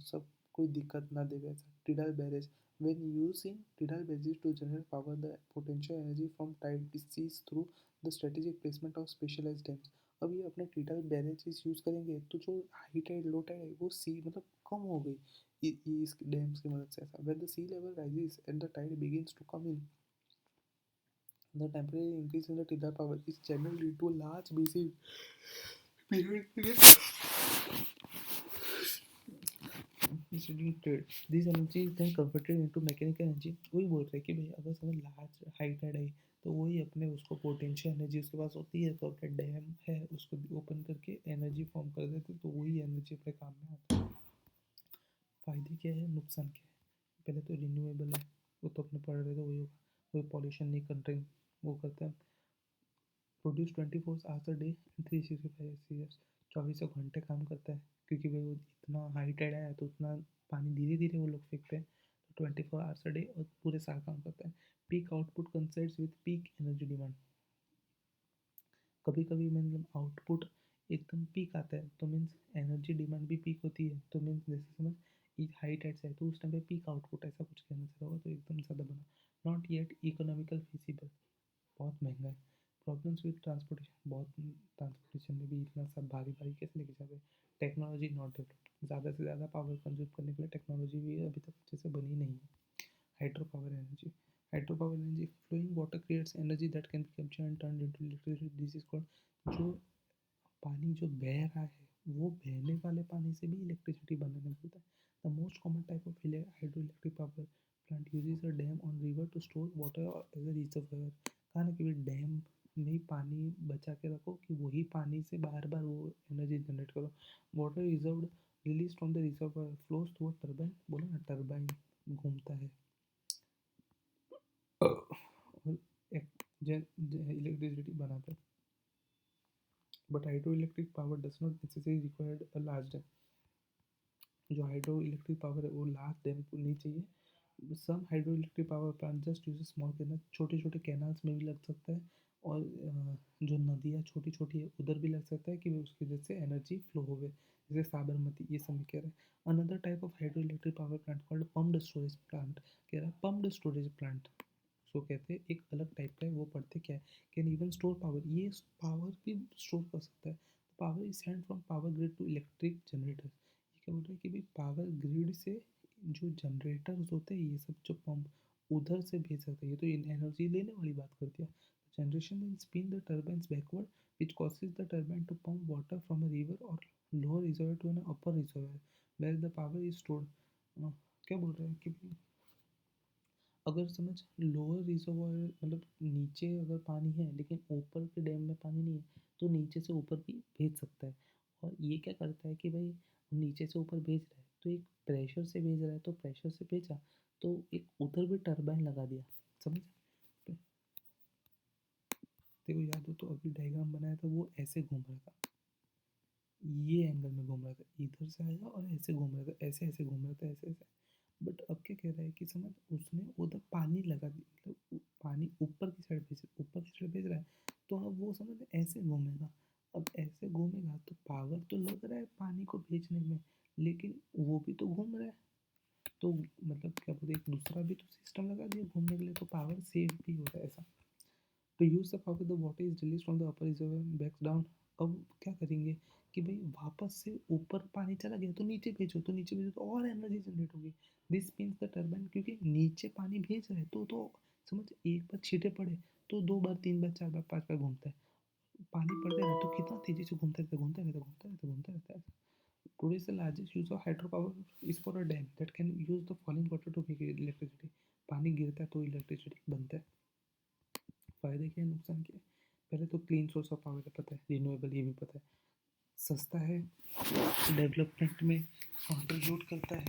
सब कोई दिक्कत ना दे वैसा. Tidal barrage. When using tidal barrages to generate power, the potential energy from tide is seized through the strategic placement of specialized dams. अब ये अपने tidal barrages यूज़ करेंगे तो जो हाई टाइड लो टाइड है वो सी मतलब कम हो गई ये इस डैम्स की मदद से. ऐसा when the sea level rises and the tide begins to come in, the temporary increase in the tidal power is channeled into a large basin period. This energy is then converted into mechanical energy. वही बोल रहे हैं कि भाई अगर समझ लार्ज हाई टाइड है तो वही अपने उसको पोटेंशियल एनर्जी उसके पास होती है तो अपने डैम है उसको ओपन करके एनर्जी फॉर्म कर देते तो वही एनर्जी अपने काम में आता है. फ़ायदे क्या है, नुकसान क्या है? पहले तो रिन्यूएबल है वो तो अपने पढ़ रहे थे वही होगा. कोई पॉल्यूशन नहीं कंट्री वो करता है. प्रोड्यूस 24 आवर्स अ डे 365 24 घंटे काम करता है क्योंकि भाई वो इतना हाई टाइड आया तो उतना पानी धीरे धीरे वो लोग फेंकते हैं तो 24 आवर्स अ डे और पूरे साल काम करता है. Peak output coincides with peak energy demand. कभी कभी मतलब आउटपुट एकदम पीक आता है तो मीन्स एनर्जी डिमांड भी पीक होती है तो मीन्स जैसे समझ हाई टाइड से है तो उस टाइम पे पीक आउटपुट ऐसा कुछ कहना चाह रहा होगा तो एकदम ज़्यादा बना. Not yet economical feasible. बहुत महंगा है. Problems with transportation. बहुत ट्रांसपोर्टेशन में भी इतना सब भारी भारी कैसे लेके जाते हैं. Technology not developed. ज़्यादा से ज़्यादा पावर कंज्यूम करने के लिए टेक्नोलॉजी भी अभी तक अच्छे से बनी नहीं है. Hydro power energy. Hydro power energy flowing water creates energy that can be captured and turned into electricity. This is called जो पानी जो बह रहा है वो बहने वाले पानी से भी इलेक्ट्रिसिटी बनाने बोलता है. The most common type of hydro electric power plant uses a dam on river to store water as a reservoir. कहा ना कि डैम में पानी बचा के रखो कि वही पानी से बार बार वो एनर्जी जनरेट करो. Water reserve release from the reservoir flows through a turbine. बोला ना टर्बाइन घूमता है और इलेक्ट्रिसिटी बनाता है. But hydro electric power does not necessary required a large dam. जो हाइड्रो इलेक्ट्रिक पावर है वो लार्ज डैम को नहीं चाहिए. Some hydro electric power plant just use small canal. छोटे छोटे कैनल्स में भी लग सकता है और जो नदियाँ छोटी छोटी है उधर भी लग सकता है कि उसकी वजह से एनर्जी फ्लो हो गए जैसे साबरमती ये सब में कह रहे हैं. Another type of hydro electric power plant called pumped storage plant. कह रहा है पम्प्ड स्टोरेज प्लांट उसको कहते हैं. एक अलग टाइप का है वो पढ़ते क्या है. Can even store power. ये पावर भी स्टोर कर सकता है. Power is send from power grid to electric generator. ये क्या बोल रहे हैं कि भाई पावर ग्रिड से जो जनरेटर्स होते हैं ये सब जो पंप उधर से भेज सकते हैं. ये तो एनर्जी लेने वाली बात कर दिया. Generation then spin the turbines backward which causes the turbine to pump water from a river or lower reservoir to an upper reservoir where the power is stored. क्या बोल रहे हैं कि अगर समझ लोअर रिजर्वायर मतलब नीचे अगर पानी है लेकिन ऊपर के डैम में पानी नहीं है तो नीचे से ऊपर भी भेज सकता है. और ये क्या करता है कि भाई नीचे से ऊपर भेज रहा है तो एक प्रेशर से भेज रहा है तो प्रेशर से भेजा तो एक उधर भी टरबाइन लगा दिया. समझ. देखो याद हो तो अभी डायग्राम बनाया था वो ऐसे घूम रहा था. ये एंगल में घूम रहा था, इधर से आया और ऐसे घूम रहा था, ऐसे ऐसे घूम रहा था, ऐसे ऐसे। बट अब क्या कह रहा है कि समझ, उसने उधर पानी लगा दिया, मतलब पानी ऊपर की साइड भेज, ऊपर की साइड भेज रहा है, तो अब वो समझ ऐसे घूमेगा। अब ऐसे घूमेगा तो पावर तो लग रहा है पानी को भेजने में, लेकिन वो भी तो घूम रहा है। तो मतलब क्या बोलते हैं, एक दूसरा भी तो सिस्टम लगा दिया घूमने के लिए, तो पावर सेव भी हो रहा है ऐसा। To use the power, the water is released from the upper reservoir and backs down. अब क्या करेंगे कि भाई वापस से ऊपर पानी चला गया तो नीचे भेजो, तो नीचे भेजो तो और एनर्जी जनरेट होगी। दिस स्पिन्स द टर्बाइन, क्योंकि नीचे पानी भेज रहे हैं तो समझ, एक बार छींटे पड़े तो दो बार, तीन बार, चार बार, पांच बार घूमता है। पानी पड़ते रहे तो कितना तेजी से घूमता रहता है, घूमता रहता है, घूमता रहता है, घूमता रहता है। Today's the largest use of hydropower is for a dam that can use the falling water to make electricity. पानी गिरता है तो इलेक्ट्रिसिटी बनता है। फ़ायदे क्या है, नुकसान क्या है? पहले तो क्लीन सोर्स ऑफ पावर है, पता है, रिन्यूएबल, ये भी पता है। सस्ता है, डेवलपमेंट में कंट्रीब्यूट करता है।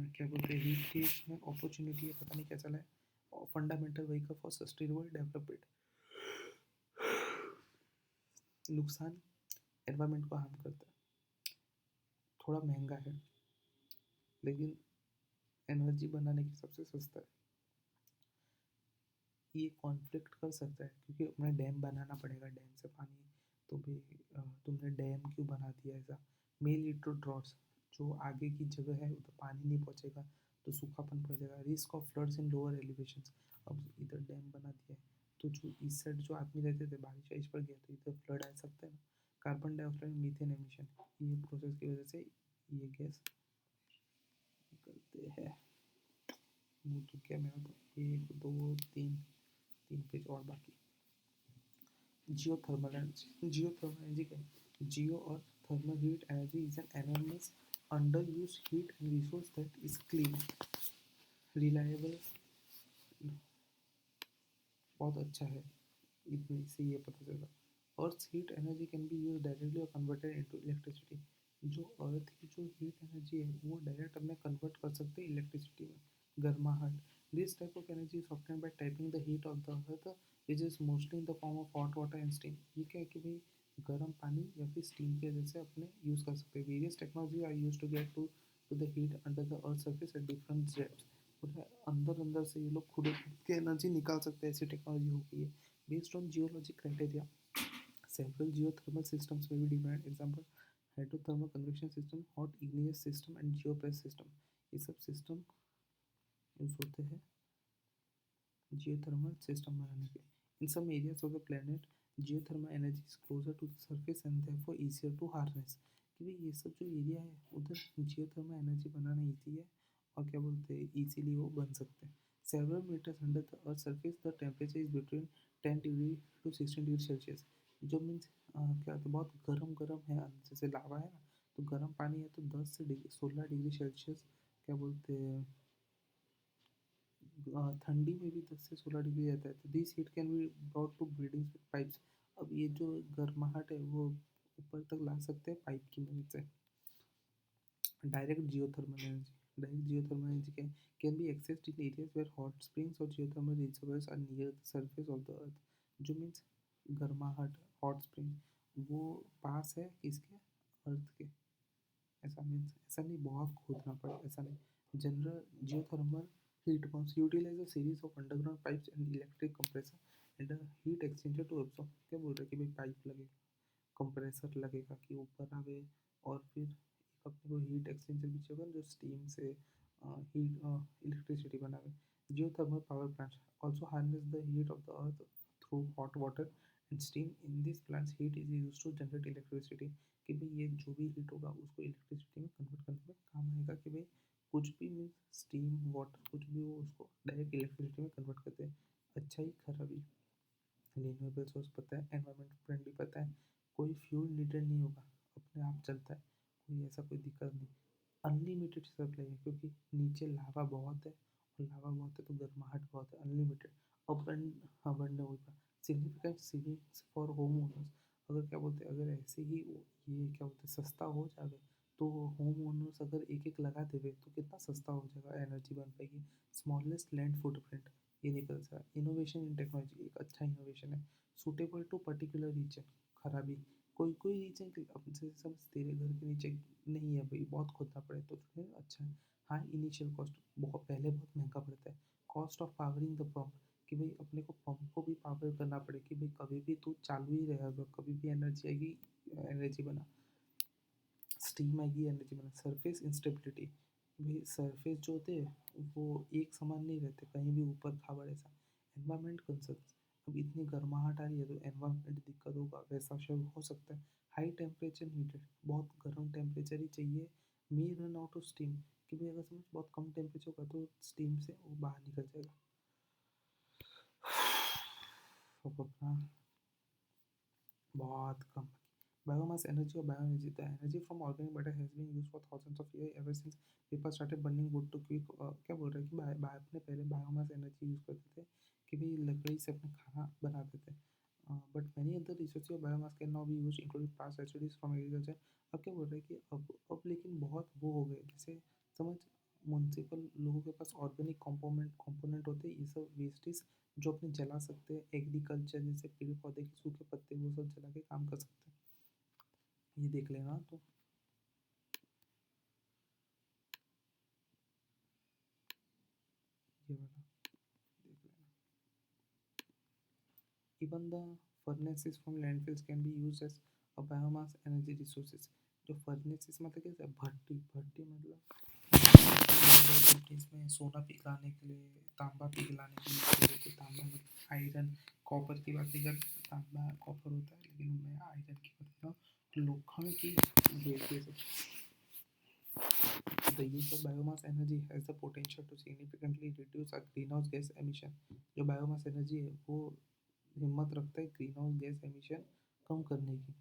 क्या बोलते हैं, हीट क्रिएशन में अपॉर्चुनिटी है, पता नहीं क्या चला है। और fundamental vehicle for sustainable development. नुकसान, एनवायरनमेंट को हार्म करता है, थोड़ा महंगा है, लेकिन एनर्जी बनाने की सबसे सस्ता है। ये कॉन्फ्लिक्ट कर सकता है क्योंकि उन्हें डैम बनाना पड़ेगा, डैम से पानी, तो भी तुमने डैम क्यों बना दिया ऐसा। मे लीड टू ड्रॉट्स, जो आगे की जगह है उधर पानी नहीं पहुँचेगा तो सूखापन पड़ जाएगा। Risk of floods in lower elevation, अब इधर डैम बना दिया है तो जो इस साइड जो आदमी रहते थे, बारिश वारिश पड़ गया तो इधर फ्लड आ सकता है ना। कार्बन डाइऑक्साइड, मीथेन एमिशन, ये प्रोसेस की वजह से ये गैस निकलते हैं। मुँह तो क्या मेरा, तो एक दो तीन, तीन पेज और बाकी। जियोथर्मल एनर्जी, जियोथर्मल एनर्जी क्या है? जियो और thermal heat energy is an enormous under use heat and resource that is clean, reliable, बहुत अच्छा है। इतने से ये पता चला। Earth heat energy can be use directly और कन्वर्टेड इनटू इलेक्ट्रिसिटी, जो अर्थ की जो हीट एनर्जी है वो डायरेक्ट अपने कन्वर्ट कर सकते हैं इलेक्ट्रिसिटी में, गर्माहट। This type of energy is obtained by typing the heat of the earth which is mostly in the form of hot water and steam. ये क्या है कि भाई गर्म पानी या फिर स्टीम की वजह से अपने यूज़ कर सकते हैं। Various technology are use to get to the heat under the earth surface at different depths. अंदर अंदर से ये लोग खुद के एनर्जी निकाल सकते हैं, ऐसी टेक्नोलॉजी हो गई है। Based on geology criteria, several geothermal systems may be defined. Example, hydrothermal convection system, hot igneous system and geopress system. ये सब सिस्टम यूज होते हैं जियोथर्मल सिस्टम बनाने के लिए। In some areas of the planet geothermal energy is closer to the surface and therefore easier to harness. कि भाई ये सब जो एरिया है उधर जियोथर्मल एनर्जी बनाना ईजी है, और क्या बोलते हैं, इजीली वो बन सकते हैं। Several metres under the earth surface the temperature is between 10 degree to 16 degree Celsius. जो मीन्स क्या होता है, बहुत गर्म गर्म है, जैसे लावा है ना, तो गर्म पानी है तो 10 से 16 डिग्री सेल्सियस, क्या बोलते हैं, ठंडी में भी 10 से 16 डिग्री रहता है। तो this heat can be brought to buildings with pipes. अब ये जो गर्माहट है वो ऊपर तक ला सकते हैं पाइप की मदद से। Direct geothermal energy, direct geothermal energy can be accessed in areas where hot springs और geothermal reservoirs are near the surface of the earth. जो मीन्स गर्माहट, हॉट स्प्रिंग वो पास है किसके, अर्थ के। ऐसा मीन्स ऐसा नहीं बहुत खोदना पड़े, ऐसा नहीं। General geothermal heat pumps utilize a series of underground pipes and electric compressor and a heat exchanger to absorb। क्या बोल रहे हैं कि भाई पाइप लगेगा, कंप्रेसर लगेगा कि ऊपर आवे, और फिर एक अपने को हीट एक्सचेंजर भी चाहिए जो स्टीम से हीट इलेक्ट्रिसिटी बनावे। Geothermal power plants also harness the heat of the earth through hot water and steam। in these plants heat is used to generate electricity। कि भाई ये जो भी हीट होगा उसको इलेक्ट्रिसिटी में कन्वर्ट करने में काम आएगा। कि भाई कुछ भी मीन्स स्टीम वाटर कुछ भी हो उसको डायरेक्ट इलेक्ट्रिसिटी में कन्वर्ट करते हैं। अच्छाई खराबी, रिन्यूएबल सोर्स पता है, एनवायरमेंट फ्रेंडली पता है, कोई फ्यूल नीडेड नहीं होगा, अपने आप चलता है, कोई ऐसा कोई दिक्कत नहीं। अनलिमिटेड सप्लाई है क्योंकि नीचे लावा बहुत है, और लावा बहुत है तो गर्माहट बहुत है, अनलिमिटेड। अबंड होगा। Significant savings for home owners, अगर क्या बोलते हैं, अगर ऐसे ही ये क्या बोलते हैं सस्ता हो जाए तो होम ओनर्स अगर एक एक लगा देवे तो कितना सस्ता हो जाएगा, एनर्जी बन पाएगी। स्मॉलेस्ट लैंड फुटप्रिंट, ये नहीं पता चला। इनोवेशन इन टेक्नोलॉजी एक अच्छा इनोवेशन है। सूटेबल टू पर्टिकुलर रीजन, खराबी, कोई कोई रीजन के अब जैसे समझ तेरे घर के नीचे नहीं है भाई, बहुत खोदना पड़े तो फिर अच्छा है। हाँ, इनिशियल कॉस्ट बहुत पहले बहुत महंगा पड़ता है। Cost of powering the pump, कि भाई अपने को पंप को भी पावर करना पड़े कि भाई कभी भी तू चालू ही रहेगा, कभी भी एनर्जी आएगी, एनर्जी बना, स्टीम आएगी, एनर्जी बना। सरफेस इंस्टेबिलिटी, भाई सरफेस जो होते हैं वो एक समान नहीं रहते, कहीं भी ऊपर खाबर ऐसा। एनवायरमेंट कंसर्न्स, अब इतनी गर्माहट आ रही है तो एनवायरमेंट दिक्कत होगा, वैसा सब हो सकता है। हाई टेम्परेचर नीडेड, बहुत गर्म टेम्परेचर ही चाहिए। मे रन आउट ऑफ स्टीम, कि भाई अगर समझ बहुत कम टेम्परेचर होगा तो स्टीम से वो बाहर निकल जाएगा। अब अपना बहुत कम। Biomass energy or bioenergy, the energy from organic matter has been used for thousands of years ever since people started burning wood to quick क्या बोल रहे हैं कि अपने पहले बायोमास एनर्जी यूज़ करते थे कि भाई लकड़ी से अपना खाना बनाते थे। But many other resources of biomass can now be used including plants residues from agriculture. अब क्या बोल रहे हैं कि अब लेकिन बहुत वो हो गए, जैसे समझ म्यूनसिपल लोगों के पास ऑर्गेनिक कंपोनेंट होते हैं, ये सब वेस्टेज जो अपने जला सकते हैं, एग्रीकल्चर जैसे पेड़ पौधे के सूखे पत्ते वो सब जला के काम कर सकते हैं। ये देख लेना तो, ये वाला देख लेना। Even the furnaces from landfills can be used as a biomass energy resources। जो furnaces मतलब कैसे, भट्टी भट्टी मतलब इसमें सोना पिघलाने के लिए, तांबा पिघलाने के लिए, तो तांबा आयरन, कॉपर की बात नहीं कर, तांबा कॉपर होता है लेकिन मैं आयरन की बात कर रहा हूँ, लोखंड की ये सब। The use of biomass energy has the potential to significantly reduce our greenhouse gas emission। जो बायोमास एनर्जी है वो हिम्मत रखता है ग्रीन हाउस गैस एमिशन कम करने की।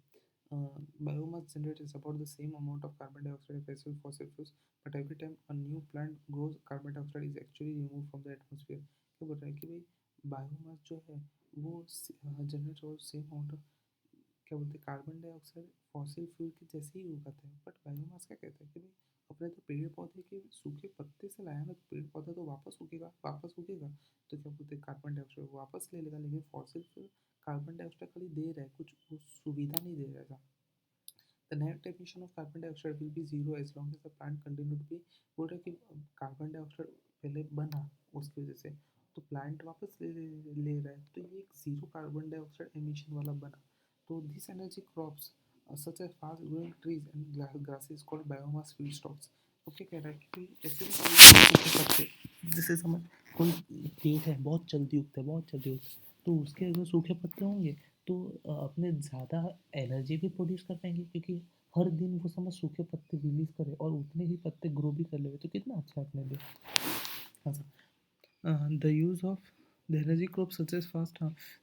Biomass generates about the same amount of carbon dioxide as fossil fuels, but every time a new plant grows, carbon dioxide is actually removed from the atmosphere। क्या बोल रहा है कि भाई बायोमास जो है वो जनरेट और सेम अमाउंट ऑफ, क्या बोलते हैं, कार्बन डाइऑक्साइड फॉसिल फ्यूल के जैसे ही उगाते हैं। बट बायोमास क्या कहता है कि भाई अपने तो पेड़ पौधे के सूखे पत्ते से लाया ना, तो पेड़ पौधा तो वापस उगेगा तो क्या बोलते हैं कार्बन डाइऑक्साइड वापस ले लेगा, लेकिन फॉसिल फ्यूल कार्बन डाइऑक्साइड खाली दे रहा है, कुछ वो सुविधा नहीं दे रहा है। The net emission of carbon dioxide will be zero as long as the plant continue to be। बोल रहे कि कार्बन डाइऑक्साइड पहले बना उसकी वजह से तो प्लांट वापस ले रहा है, तो ये एक जीरो कार्बन डाइऑक्साइड एमिशन वाला बना। तो this energy crops such as fast growing trees and grasses called biomass feedstocks। तो क्या कह रहा है कि ऐसे में सूखे पत्ते, जैसे समझ कोई पेड़ है बहुत जल्दी उगता है, बहुत जल्दी उगता है, तो उसके अगर सूखे पत्ते होंगे तो अपने ज़्यादा एनर्जी भी प्रोड्यूस कर पाएंगे, क्योंकि हर दिन वो समझ सूखे पत्ते रिलीज करे और उतने ही पत्ते ग्रो भी कर ले, तो कितना अच्छा है अपने लिए। हाँ sir, the use of the energy crops such as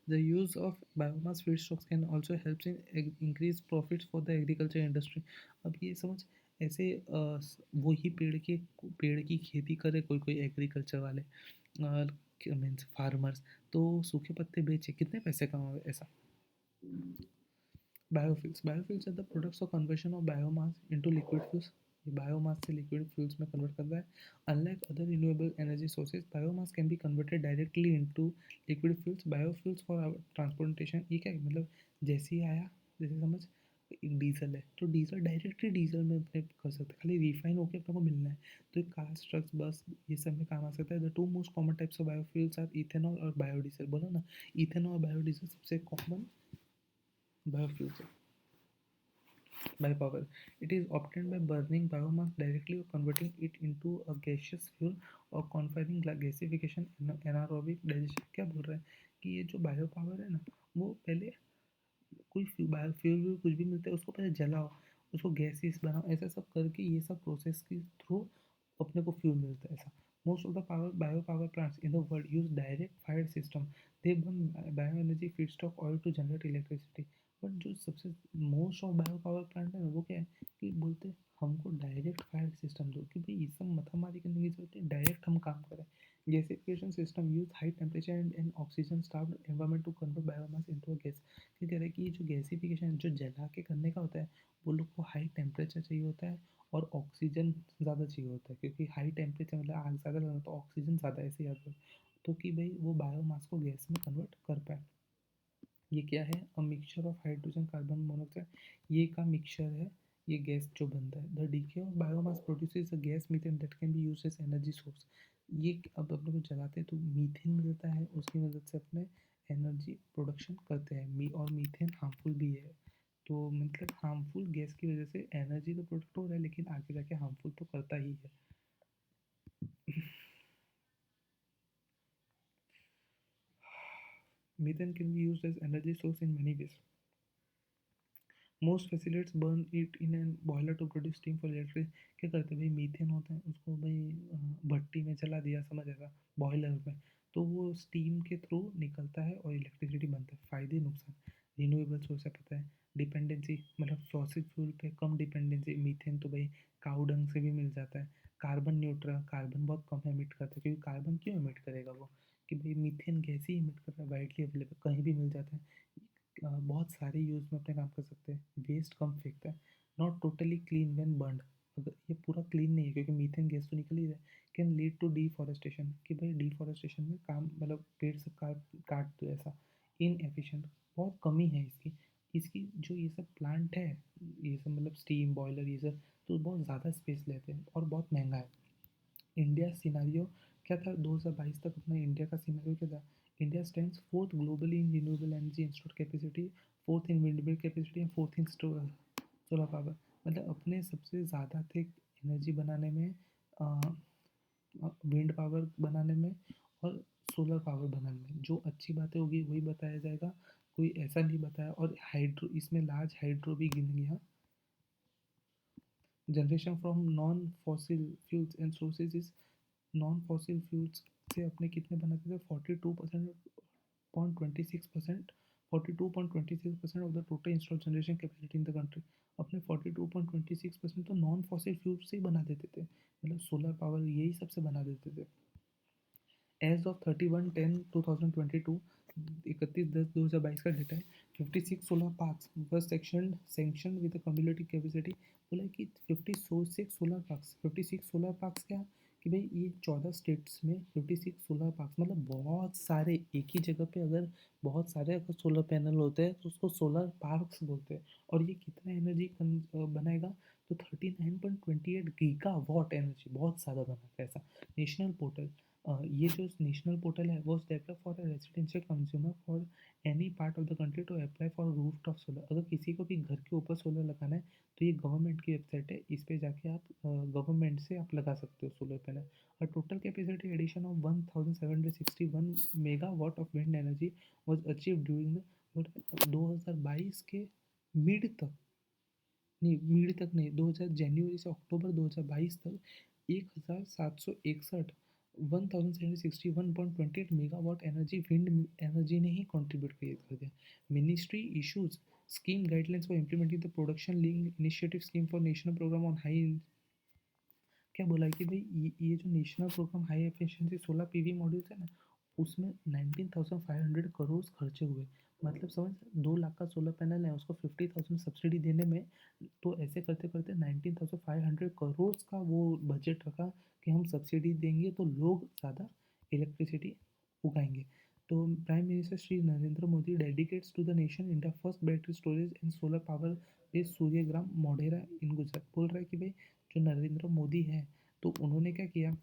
the use of biomass feedstocks can also helps in increase profits for the agriculture industry। अब ये समझ ऐसे वो ही पेड़ की खेती करे कोई कोई एग्रीकल्चर वाले मीन्स फार्मर्स, तो सूखे पत्ते बेचे कितने पैसे कमावे ऐसा। Biofuels are the products of conversion of biomass into liquid fuels. ये बायोमास से लिक्विड फ्यूल्स में कन्वर्ट करता है। Unlike other renewable energy sources, biomass can be converted directly into liquid fuels, biofuels for transportation. ये क्या है मतलब, जैसे ही आया, जैसे समझ एक डीजल है तो डीजल डायरेक्टली डीजल में अपने कर सकते हैं, खाली रिफाइन होकर अपने को मिलना है, तो कार्स ट्रक्स बस ये सब में काम आ सकता है। The two most common types of biofuels are ethanol और बायोडीजल। बोला ना, इथेनॉल और बायोडीजल सबसे कॉमन बायोफ्यूल्स है। By power, it is obtained by burning biomass directly or converting it into a gaseous fuel or confining gasification anaerobic digestion। क्या बोल रहा है कि ये जो बायो पावर है ना, वो पहले कोई बायो फ्यूल कुछ भी मिलता है उसको पहले जलाओ, उसको गैसेस बनाओ, ऐसा सब करके ये सब प्रोसेस के थ्रू अपने को फ्यूल मिलता है ऐसा। Most of the power bio power plants in the world use direct fire system. They burn bio energy feedstock oil to generate electricity. But जो सबसे most of bio power plant है ना, वो क्या है कि बोलते हैं हमको डायरेक्ट फायर सिस्टम दो, कि भाई ये सब माथामारी करने की जरूरत है, डायरेक्ट हम काम करें। Gasification system use high temperature and oxygen starved environment to convert biomass into a gas. क्या कह रहा है कि ये जो गैसिफिकेशन जो जला के करने का होता है, वो लोग को हाई टेम्परेचर चाहिए होता है और ऑक्सीजन ज़्यादा चाहिए होता है, क्योंकि हाई टेम्परेचर मतलब आग ज़्यादा लगना तो ऑक्सीजन ज़्यादा, ऐसे याद रखो, तो कि भाई वो बायोमास को गैस में कन्वर्ट कर पाए। ये क्या है? A mixture of hydrogen carbon monoxide, ये का मिक्सचर है, ये गैस जो बनता है। The decay of biomass produces a gas methane that can be used as energy source. ये अब अपने को जलाते हैं तो मीथेन मिलता है, उसकी मदद से अपने एनर्जी प्रोडक्शन करते हैं। मी और मीथेन हार्मफुल भी है, तो मतलब हार्मफुल गैस की वजह से एनर्जी तो प्रोडक्ट हो रहा है, लेकिन आगे जाके हार्मफुल तो करता ही है। Methane can be used as energy source in many ways. Most facilities burn it in an boiler to produce steam for electric. क्या करते हैं भाई, मीथेन होता है उसको भाई भट्टी में जला दिया, समझ आएगा, बॉयलर में, तो वो स्टीम के थ्रू निकलता है और इलेक्ट्रिसिटी बनता है। फ़ायदे नुकसान, रिन्यूएबल सोर्स है पता है, डिपेंडेंसी मतलब फॉसिल फ्यूल पे कम डिपेंडेंसी, मीथेन तो भाई काऊ डंग से भी मिल जाता है। कार्बन न्यूट्रल, कार्बन बहुत कम एमिट करता है, क्योंकि कार्बन क्यों एमिट करेगा वो, कि भाई मीथेन गैस ही एमिट कर रहा है, वाइडली अवेलेबल कहीं भी मिल जाता है। बहुत सारे यूज़ में अपने काम कर सकते हैं। वेस्ट कम फेंकता है, not totally clean when burned. अगर ये पूरा क्लीन नहीं है क्योंकि मीथेन गैस तो निकल ही रहा है। कैन लीड टू डिफॉरेस्टेशन, कि भाई डिफॉरेस्टेशन में काम मतलब पेड़ से काट काट दो ऐसा। इनएफिशिएंट, बहुत कमी है इसकी। इसकी जो ये सब प्लांट है, ये सब मतलब स्टीम बॉयलर ये सब, तो बहुत ज़्यादा स्पेस लेते हैं और बहुत महंगा है। इंडिया सिनारियो क्या था 2022 तक, अपना इंडिया का सिनारियो क्या था? India stands fourth globally in renewable energy install capacity, fourth in wind capacity and fourth in solar power. मतलब अपने सबसे ज़्यादा थे एनर्जी बनाने में, विंड पावर बनाने में और सोलर पावर बनाने में। जो अच्छी बातें होगी वही बताया जाएगा, कोई ऐसा नहीं बताया। और हाइड्रो, इसमें लार्ज हाइड्रो भी गिन गया। Generation from non fossil fuels and sources is, non fossil fuels से अपने कितने बनाते थे? 42.26%, 42.26% of the total install generation capacity in the country. अपने 42.26% तो नॉन फॉसिल फ्यूल से ही बना देते थे, मतलब सोलर पावर यही सबसे बना देते थे। एज ऑफ 31/10/2022, 31/10/2022 का डेटा है। 56 solar parks were section with cumulative capacity. बोला कि 56 सोलर पार्क्स, 56 सोलर पार्क्स क्या, कि भाई ये 14 स्टेट्स में 56 सोलर पार्क्स, मतलब बहुत सारे एक ही जगह पे अगर बहुत सारे अगर सोलर पैनल होते हैं तो उसको सोलर पार्क्स बोलते हैं। और ये कितना एनर्जी बनाएगा? तो 39.28 गीगा वॉट एनर्जी, बहुत ज़्यादा बनाता है ऐसा। नेशनल पोर्टल, ये जो नेशनल पोर्टल है वो develop for a residential consumer for any part of the country to apply for rooftop solar. अगर किसी को भी घर के ऊपर सोलर लगाना है तो ये गवर्नमेंट की वेबसाइट है, इस पे जाके आप गवर्नमेंट से आप लगा सकते हो सोलर पैनल। और total capacity addition of 1761 megawatt of wind energy was achieve during 2022 के मिड तक, नहीं मिड तक नहीं, 2000 जनवरी से अक्टूबर 2022 तक 1761 1761.28 मेगावाट एनर्जी विंड एनर्जी ने ही कंट्रीब्यूट कर दिया। Ministry issues scheme guidelines for implementing the production link initiative scheme for national programme on high. क्या बोला है कि भाई ये जो national programme high efficiency solar PV modules है ना, उसमें 19,500 करोड़ खर्चे हुए। मतलब समझ, 2 लाख का सोलर पैनल है उसको 50,000 सब्सिडी देने में, तो ऐसे करते करते 19,500 करोड़ का वो बजट रखा कि हम सब्सिडी देंगे तो लोग ज़्यादा इलेक्ट्रिसिटी उगाएंगे। तो prime minister Shri Narendra Modi dedicates to the nation India first battery storage and solar power based Suryagram Modhera in Gujarat. बोल रहा है कि भाई जो नरेंद्र मोदी है, तो उन्होंने क्या किया,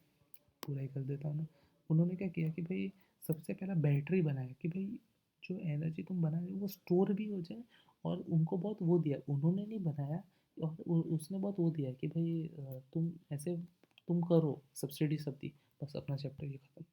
पूरा ही कर देता हूँ ना। उन्होंने क्या किया कि भाई सबसे पहला बैटरी बनाया, कि भाई जो एनर्जी तुम बना रहे हो वो स्टोर भी हो जाए। और उनको बहुत वो दिया, उन्होंने नहीं बनाया, और उसने बहुत वो दिया कि भाई तुम ऐसे तुम करो, सब्सिडी सब दी, बस अपना चैप्टर ये खत्म।